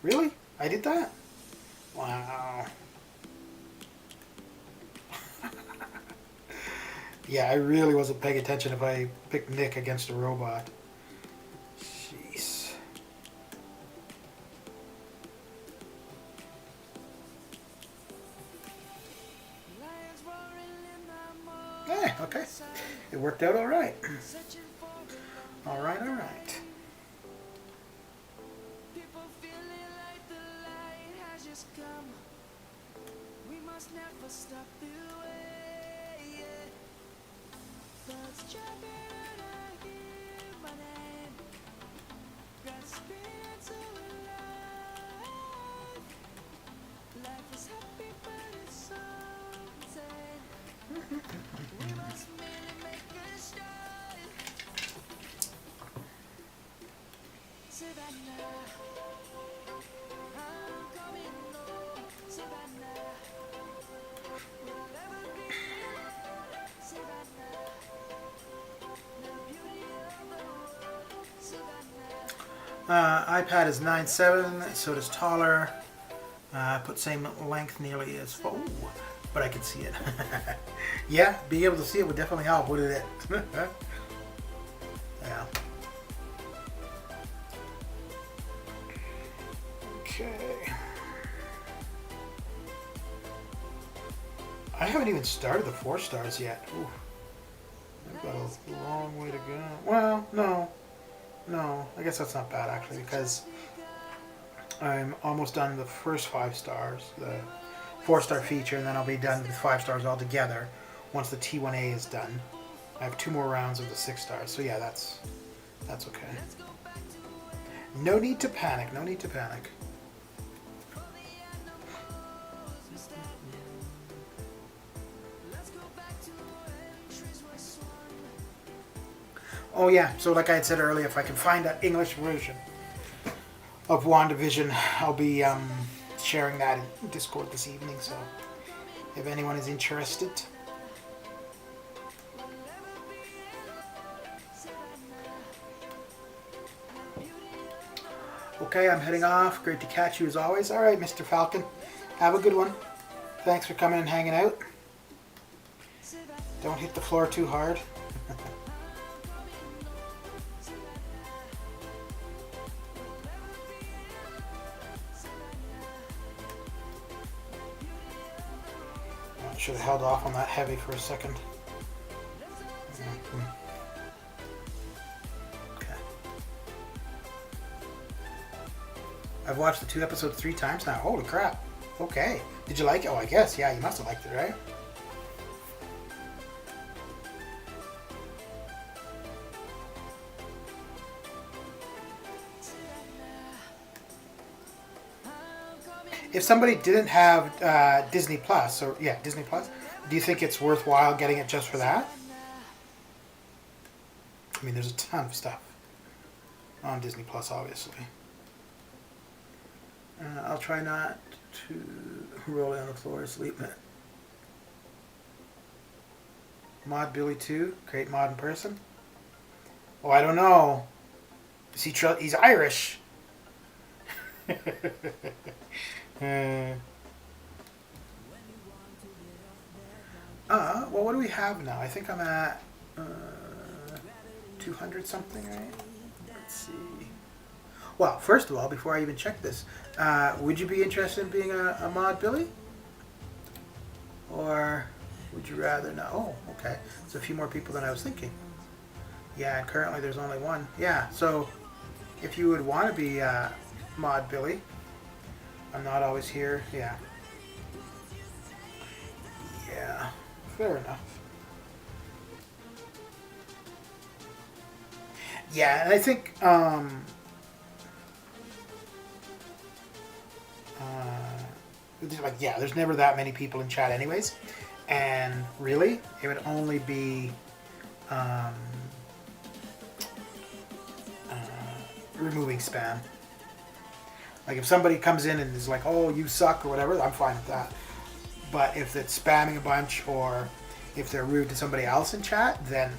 Really? I did that? Wow. Yeah, I really wasn't paying attention if I picked Nick against a robot. Jeez. Yeah, okay. It worked out all right. All right. People feeling like the light has just come. We must never stop the way. Birds chirping and I hear my name, grasping into life. Life is happy but it's so insane. We must merely make a start. Savannah, I'm coming home. Savannah, we'll never be alone. Savannah, the beauty of the world. Savannah. iPad is 9.7, so it is taller. Put same length nearly as full, but I can see it. Yeah, being able to see it would definitely help, wouldn't it? Yeah. Okay. I haven't even started the 4 stars yet. Ooh. I've got a long way to go. Well, no. I guess that's not bad actually, because I'm almost done the first 5 stars, the 4-star feature, and then I'll be done with 5 stars altogether once the T1A is done. I have 2 more rounds of the 6 stars, so yeah, that's okay. No need to panic. Oh yeah, so like I had said earlier, if I can find an English version of WandaVision, I'll be sharing that in Discord this evening, so if anyone is interested. Okay, I'm heading off. Great to catch you as always. All right, Mr. Falcon. Have a good one. Thanks for coming and hanging out. Don't hit the floor too hard. I should have held off on that heavy for a second. Okay. I've watched the 2 episodes 3 times now. Holy crap. Okay. Did you like it? Oh, I guess. Yeah, you must have liked it, right? If somebody didn't have Disney Plus, or yeah, Disney Plus, do you think it's worthwhile getting it just for that? I mean, there's a ton of stuff on Disney Plus, obviously. I'll try not to roll on the floor asleep. Mod Billy 2, great mod in person. Oh, I don't know. Is he he's Irish. Well, what do we have now? I think I'm at 200 something, right? Let's see. Well, first of all, before I even check this, would you be interested in being a mod, Billy? Or would you rather not? Oh, okay. It's a few more people than I was thinking. Yeah, and currently there's only one. Yeah, so if you would want to be mod, Billy, I'm not always here. Yeah. Yeah, fair enough. Yeah, and I think like, yeah, there's never that many people in chat anyways, and really it would only be removing spam. Like if somebody comes in and is like, oh, you suck or whatever, I'm fine with that. But if it's spamming a bunch or if they're rude to somebody else in chat, then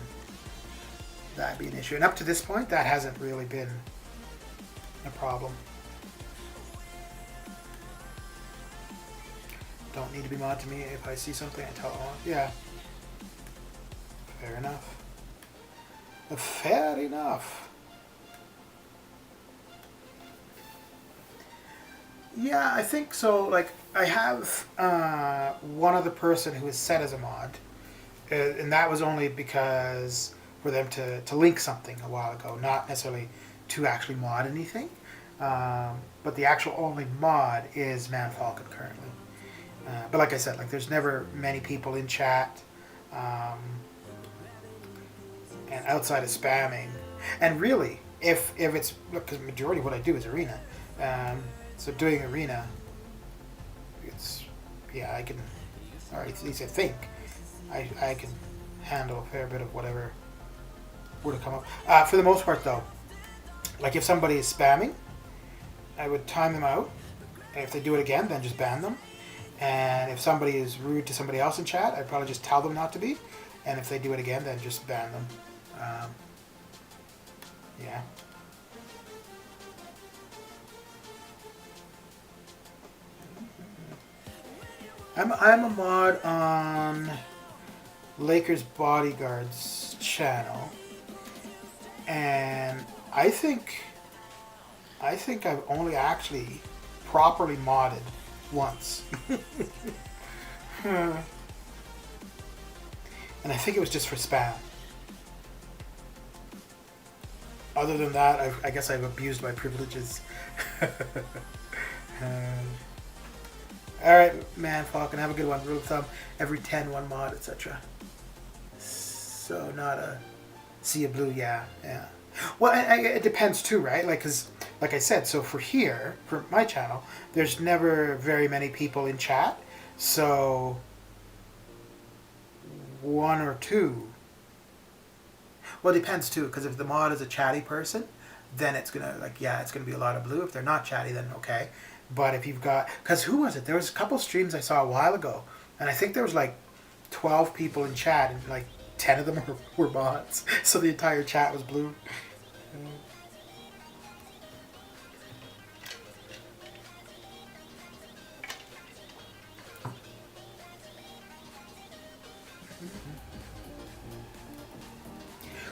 that'd be an issue. And up to this point, that hasn't really been a problem. Don't need to be mod to me. If I see something, I tell them. Yeah. Fair enough. Fair enough. Yeah, I think so. Like, I have one other person who is set as a mod, and that was only because for them to link something a while ago, not necessarily to actually mod anything. But the actual only mod is Man Falcon currently. But like I said, like there's never many people in chat, and outside of spamming, and really, if it's because majority of what I do is arena. So doing arena, it's, yeah, I can, or at least I think, I can handle a fair bit of whatever were to come up. For the most part though, like if somebody is spamming, I would time them out, and if they do it again, then just ban them. And if somebody is rude to somebody else in chat, I'd probably just tell them not to be, and if they do it again, then just ban them. Yeah. I'm a mod on Lakers Bodyguards channel, and I think I've only actually properly modded once. And I think it was just for spam. Other than that, I guess I've abused my privileges. Alright, Man Falcon, have a good one. Rule of thumb, every 10, one mod, etc. So, not a sea of blue, yeah. Well, it depends too, right? Like, because, like I said, so for here, for my channel, there's never very many people in chat. So, one or two. Well, it depends too, because if the mod is a chatty person, then it's gonna it's gonna be a lot of blue. If they're not chatty, then okay. But if you've got, because who was it? There was a couple streams I saw a while ago, and I think there was like 12 people in chat, and like 10 of them were bots. So the entire chat was blue.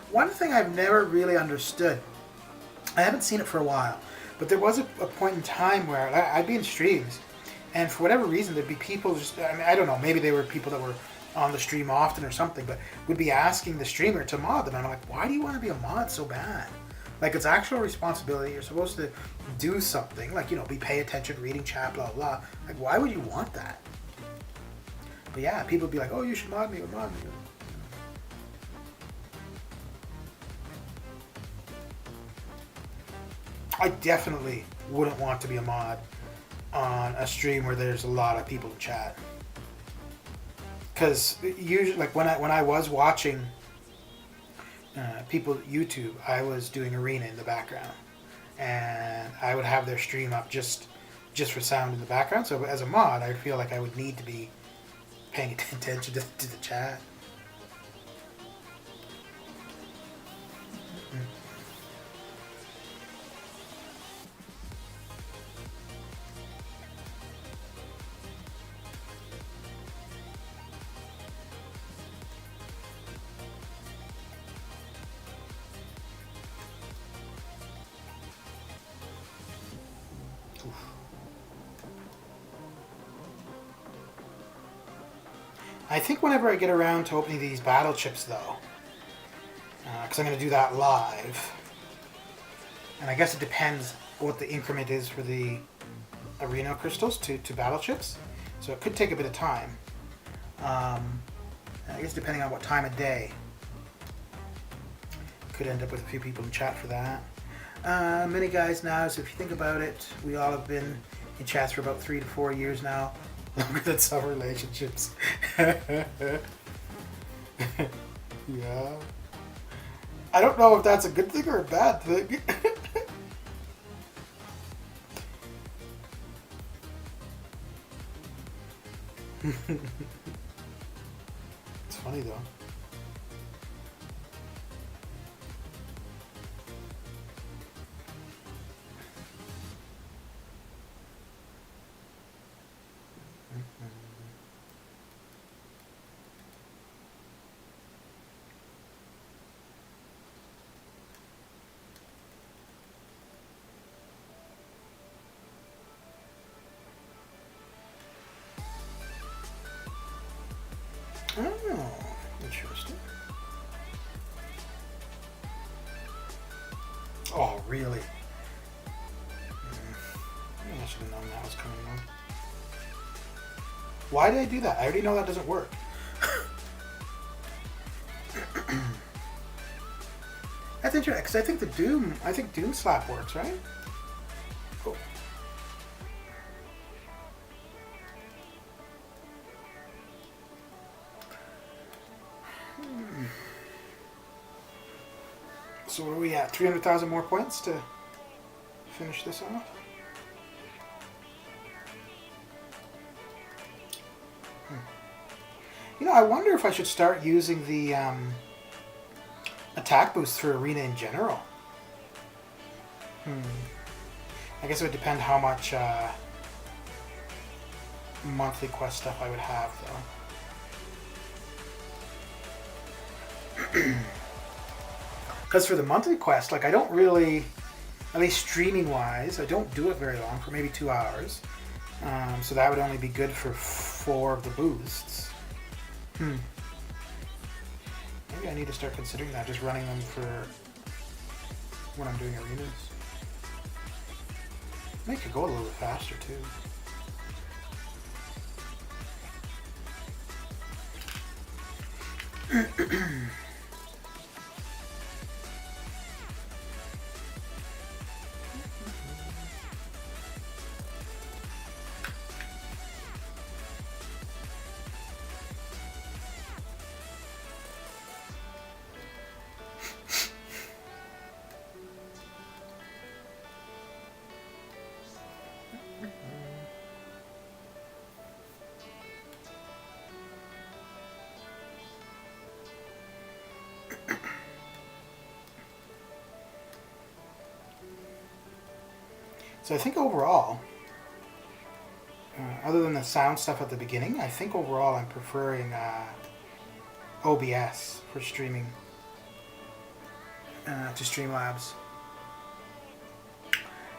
One thing I've never really understood, I haven't seen it for a while, but there was a point in time where I'd be in streams, and for whatever reason there'd be people just, I mean, I don't know, maybe they were people that were on the stream often or something, but would be asking the streamer to mod them, and I'm like, why do you want to be a mod so bad? Like, it's actual responsibility, you're supposed to do something, like, you know, be pay attention, reading chat, blah, blah. Like, why would you want that? But yeah, people would be like, oh, you should mod me or mod me. I definitely wouldn't want to be a mod on a stream where there's a lot of people in chat. Because usually, like when I was watching people YouTube, I was doing Arena in the background, and I would have their stream up just for sound in the background. So as a mod, I feel like I would need to be paying attention to the chat. I think whenever I get around to opening these battle chips, though, because I'm going to do that live, and I guess it depends what the increment is for the arena crystals to battle chips, so it could take a bit of time. I guess depending on what time of day, could end up with a few people in chat for that. Many guys now, so if you think about it, we all have been in chats for about 3 to 4 years now. Longer than some relationships. Yeah. I don't know if that's a good thing or a bad thing. It's funny though. Oh, interesting. Oh, really? I should have known that was coming on. Why did I do that? I already know that doesn't work. That's interesting, because I think Doom Slap works, right? Cool. So where are we at? 300,000 more points to finish this off? You know, I wonder if I should start using the attack boost for Arena in general. I guess it would depend how much monthly quest stuff I would have, though. Because for the monthly quest, like, I don't really, at least streaming wise, I don't do it very long, for maybe 2 hours. So that would only be good for 4 of the boosts. Maybe I need to start considering that, just running them for when I'm doing arenas. Make it go a little bit faster too. So I think overall, other than the sound stuff at the beginning, I think overall I'm preferring OBS for streaming to Streamlabs.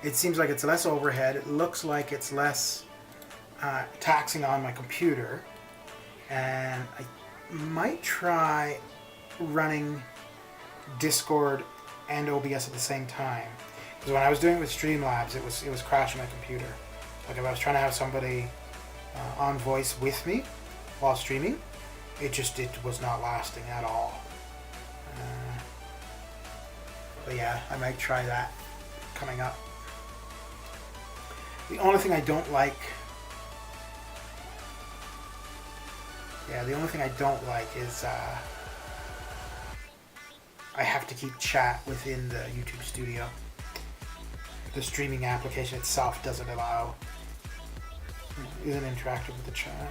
It seems like it's less overhead. It looks like it's less taxing on my computer. And I might try running Discord and OBS at the same time. Because when I was doing it with Streamlabs, it was crashing my computer. Like if I was trying to have somebody on voice with me while streaming, it was not lasting at all. But yeah, I might try that coming up. The only thing I don't like, is I have to keep chat within the YouTube studio. The streaming application itself doesn't allow, isn't interactive with the chat.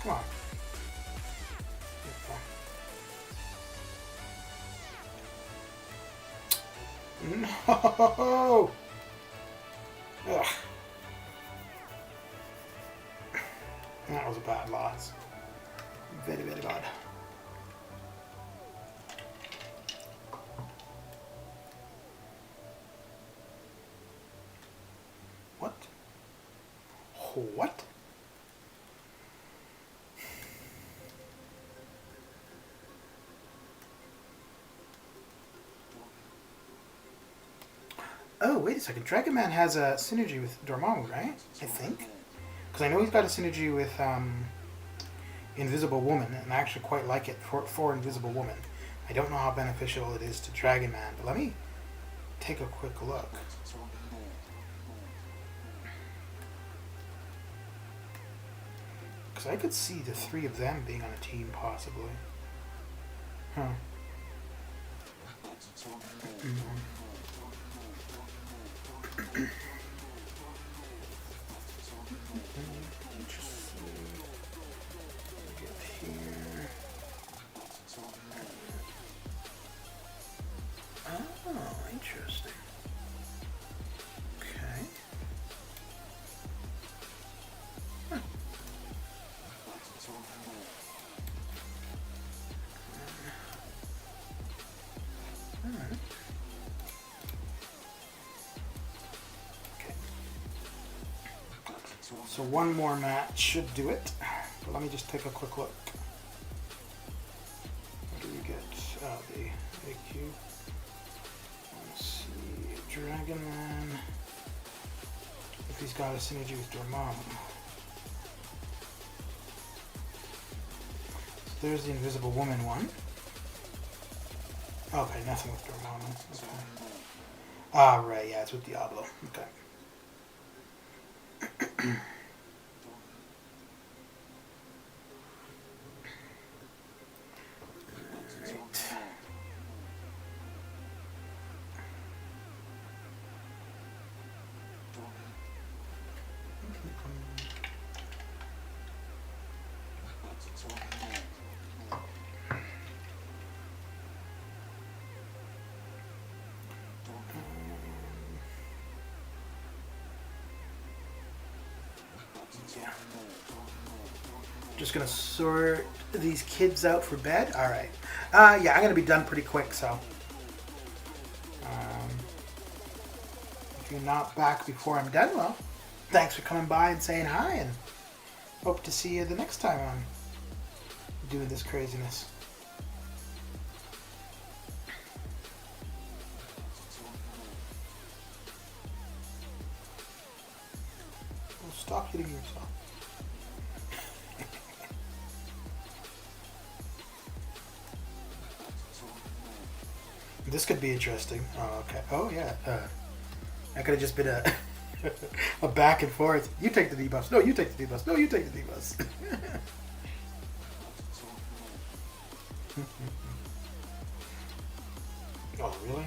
Come on. No! Ugh. That was a bad loss. Very, very bad. What? What? Oh, wait a second. Dragon Man has a synergy with Dormammu, right? I think. Because I know he's got a synergy with Invisible Woman, and I actually quite like it for Invisible Woman. I don't know how beneficial it is to Dragon Man, but let me take a quick look. Because I could see the three of them being on a team, possibly. Huh. Oh, interesting. Okay. Huh. All right. Okay. So one more match should do it. But let me just take a quick look. What do we get? Oh, the AQ. Let's see. Dragon Man. If he's got a synergy with Dormammu. So there's the Invisible Woman one. Okay, nothing with Dormammu. Okay. Ah, right, yeah, it's with Diablo. Okay. Yeah. Just gonna sort these kids out for bed. All right. Yeah, I'm gonna be done pretty quick. So, if you're not back before I'm done, well, thanks for coming by and saying hi, and hope to see you the next time I'm doing this craziness. Well, stop hitting yourself. This could be interesting. Oh, okay. Oh, yeah. That could have just been a A back and forth. You take the debuffs. No, you take the debuffs. No, you take the debuffs. Oh, really?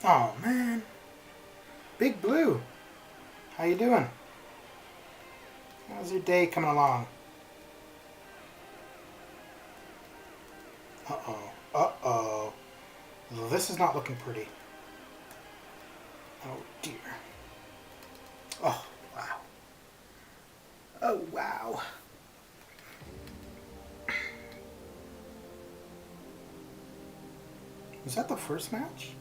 Oh man, Big Blue, how you doing? How's your day coming along? Uh-oh. This is not looking pretty. Oh dear. Oh, wow. Oh, wow. Was that the first match?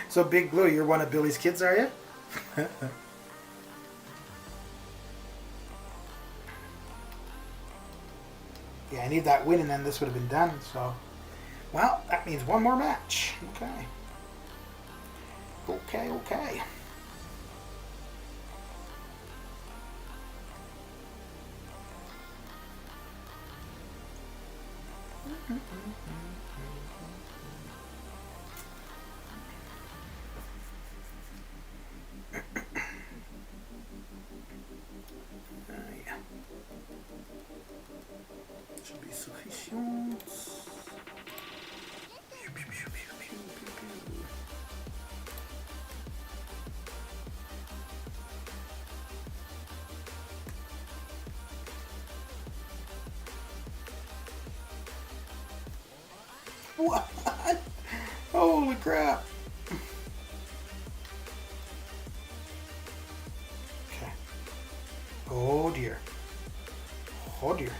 So Big Blue, you're one of Billy's kids, are you? Yeah, I need that win and then this would have been done, so... Well, that means one more match. Okay. Okay. Yeah. Should be sufficient. What? Holy crap. Okay. Oh dear. Oh dear.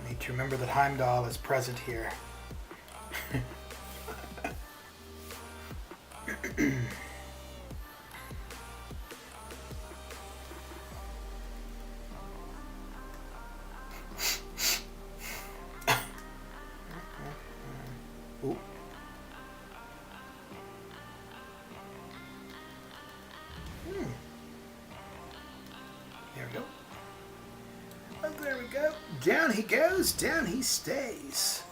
I need to remember that Heimdall is present here. Ooh. There we go. Oh, there we go. Down he goes, down he stays.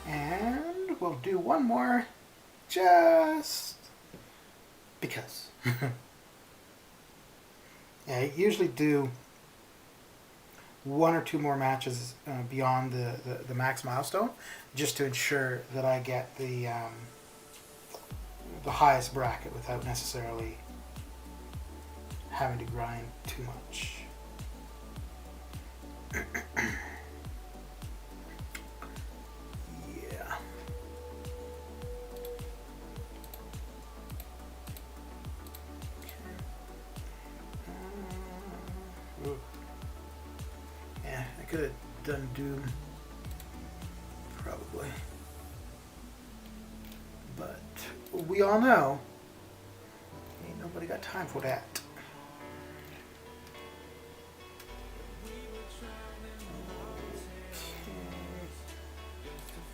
And we'll do one more just because. Yeah, I usually do one or two more matches beyond the max milestone just to ensure that I get the highest bracket without necessarily having to grind too much. Yeah, I could have done Doom, probably. But we all know, ain't nobody got time for that. Okay.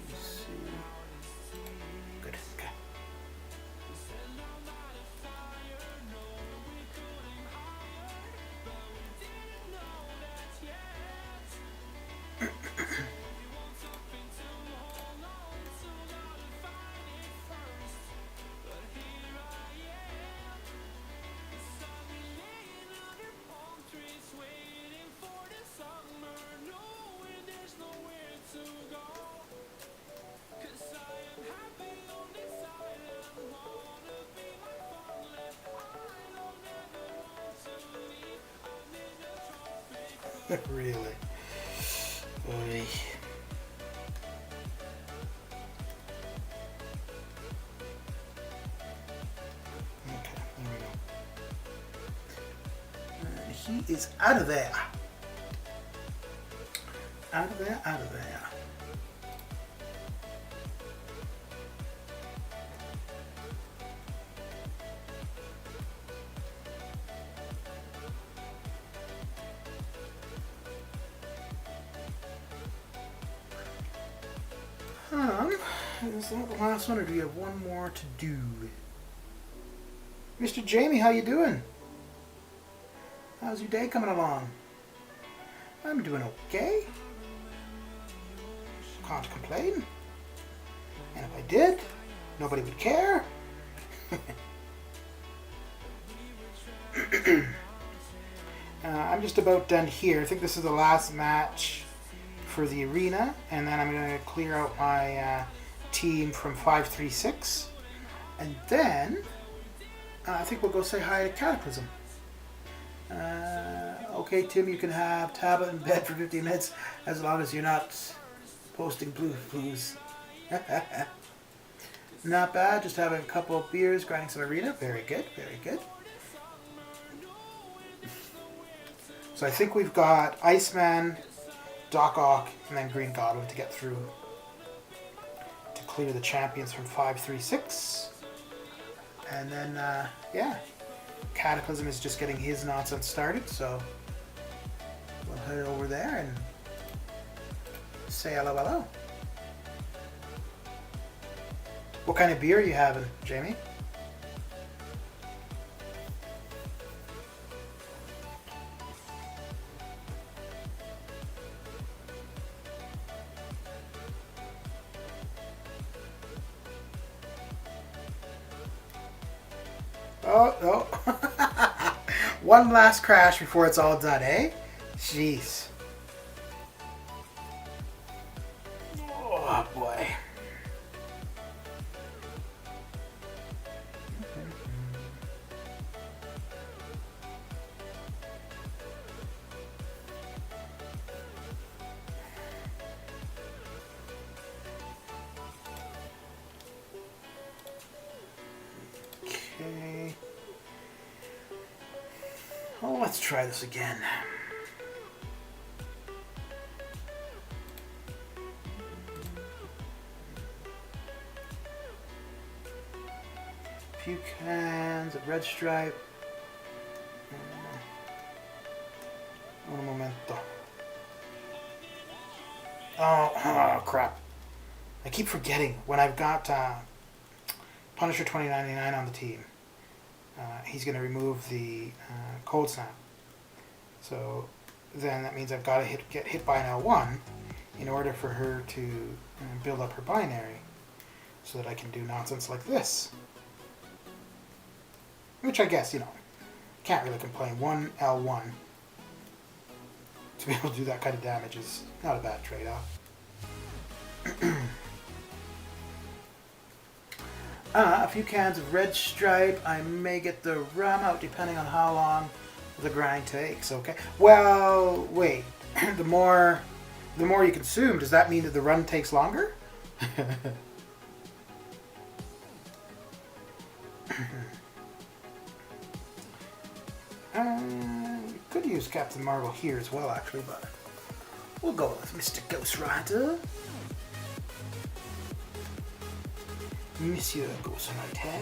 Let's see. Really. Oy. Okay, there we go. And he is out of there. Out of there, out of there. Is that the last one, or do you have one more to do? Mr. Jamie, how you doing? How's your day coming along? I'm doing okay. Can't complain. And if I did, nobody would care. I'm just about done here. I think this is the last match for the arena, and then I'm going to clear out my team from 536, and then I think we'll go say hi to Cataclysm. Okay, Tim, you can have tablet in bed for 15 minutes as long as you're not posting blues. Not bad, just having a couple of beers, grinding some arena. Very good, very good. So I think we've got Iceman, Doc Ock, and then Green Goblin to get through to clear the champions from 536. And then, yeah, Cataclysm is just getting his nonsense started, so we'll head over there and say hello, hello. What kind of beer are you having, Jamie? Oh, no. One last crash before it's all done, eh? Jeez. Oh, boy. Okay. Oh, let's try this again. A few cans of Red Stripe. Un momento. Oh, crap. I keep forgetting when I've got Punisher 2099 on the team. He's going to remove the cold snap. So then that means I've got to get hit by an L1 in order for her to build up her binary so that I can do nonsense like this. Which I guess, you know, can't really complain. One L1 to be able to do that kind of damage is not a bad trade-off. A few cans of Red Stripe. I may get the rum out depending on how long the grind takes. Okay. Well, wait. The more you consume, does that mean that the run takes longer? We could use Captain Marvel here as well, actually, but we'll go with Mr. Ghost Rider. Monsieur Ghost Rider.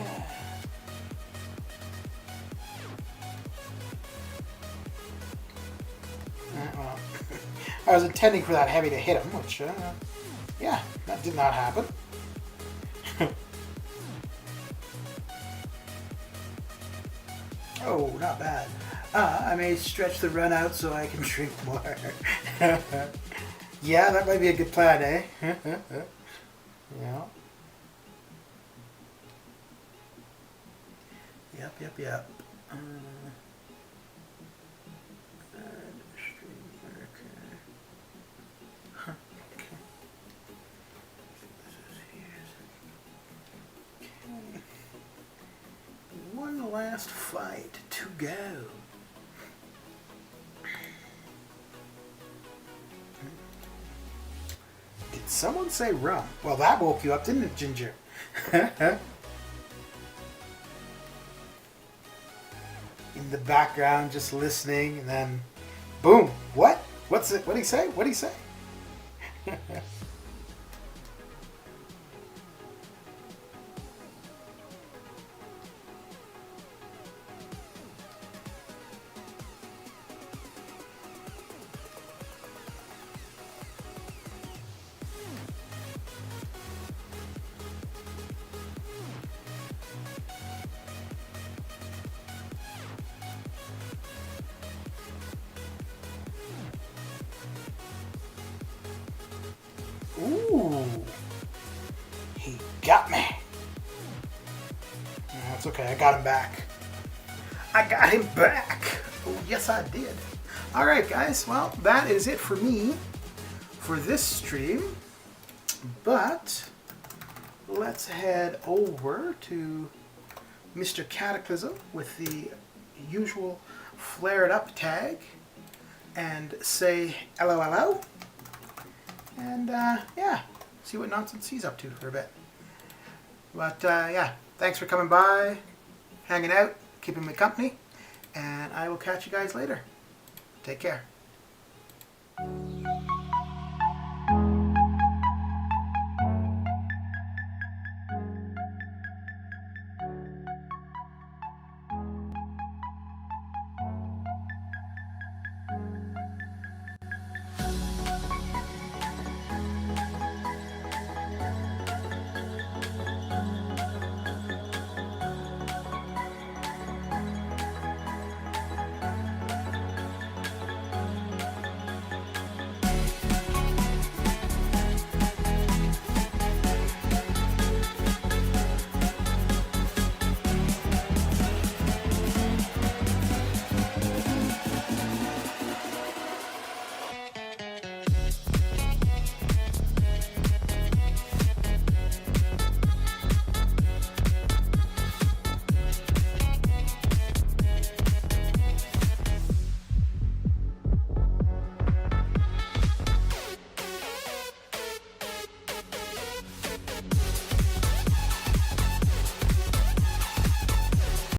Well, I was intending for that heavy to hit him, which, yeah, that did not happen. Oh, not bad. I may stretch the run out so I can drink more. Yeah, that might be a good plan, eh? Yeah. Yep. Huh, okay. Okay. One last fight to go. someone say rum? Well, that woke you up, didn't it, Ginger? In the background, just listening, and then, boom! What? What's it? What did he say? What did he say? Ooh, he got me. That's okay, I got him back. I got him back. Oh, yes, I did. All right, guys, well, that is it for me for this stream. But let's head over to Mr. Cataclysm with the usual flare it up tag and say hello, hello. And, yeah, see what nonsense he's up to for a bit. But, yeah, thanks for coming by, hanging out, keeping me company, and I will catch you guys later. Take care.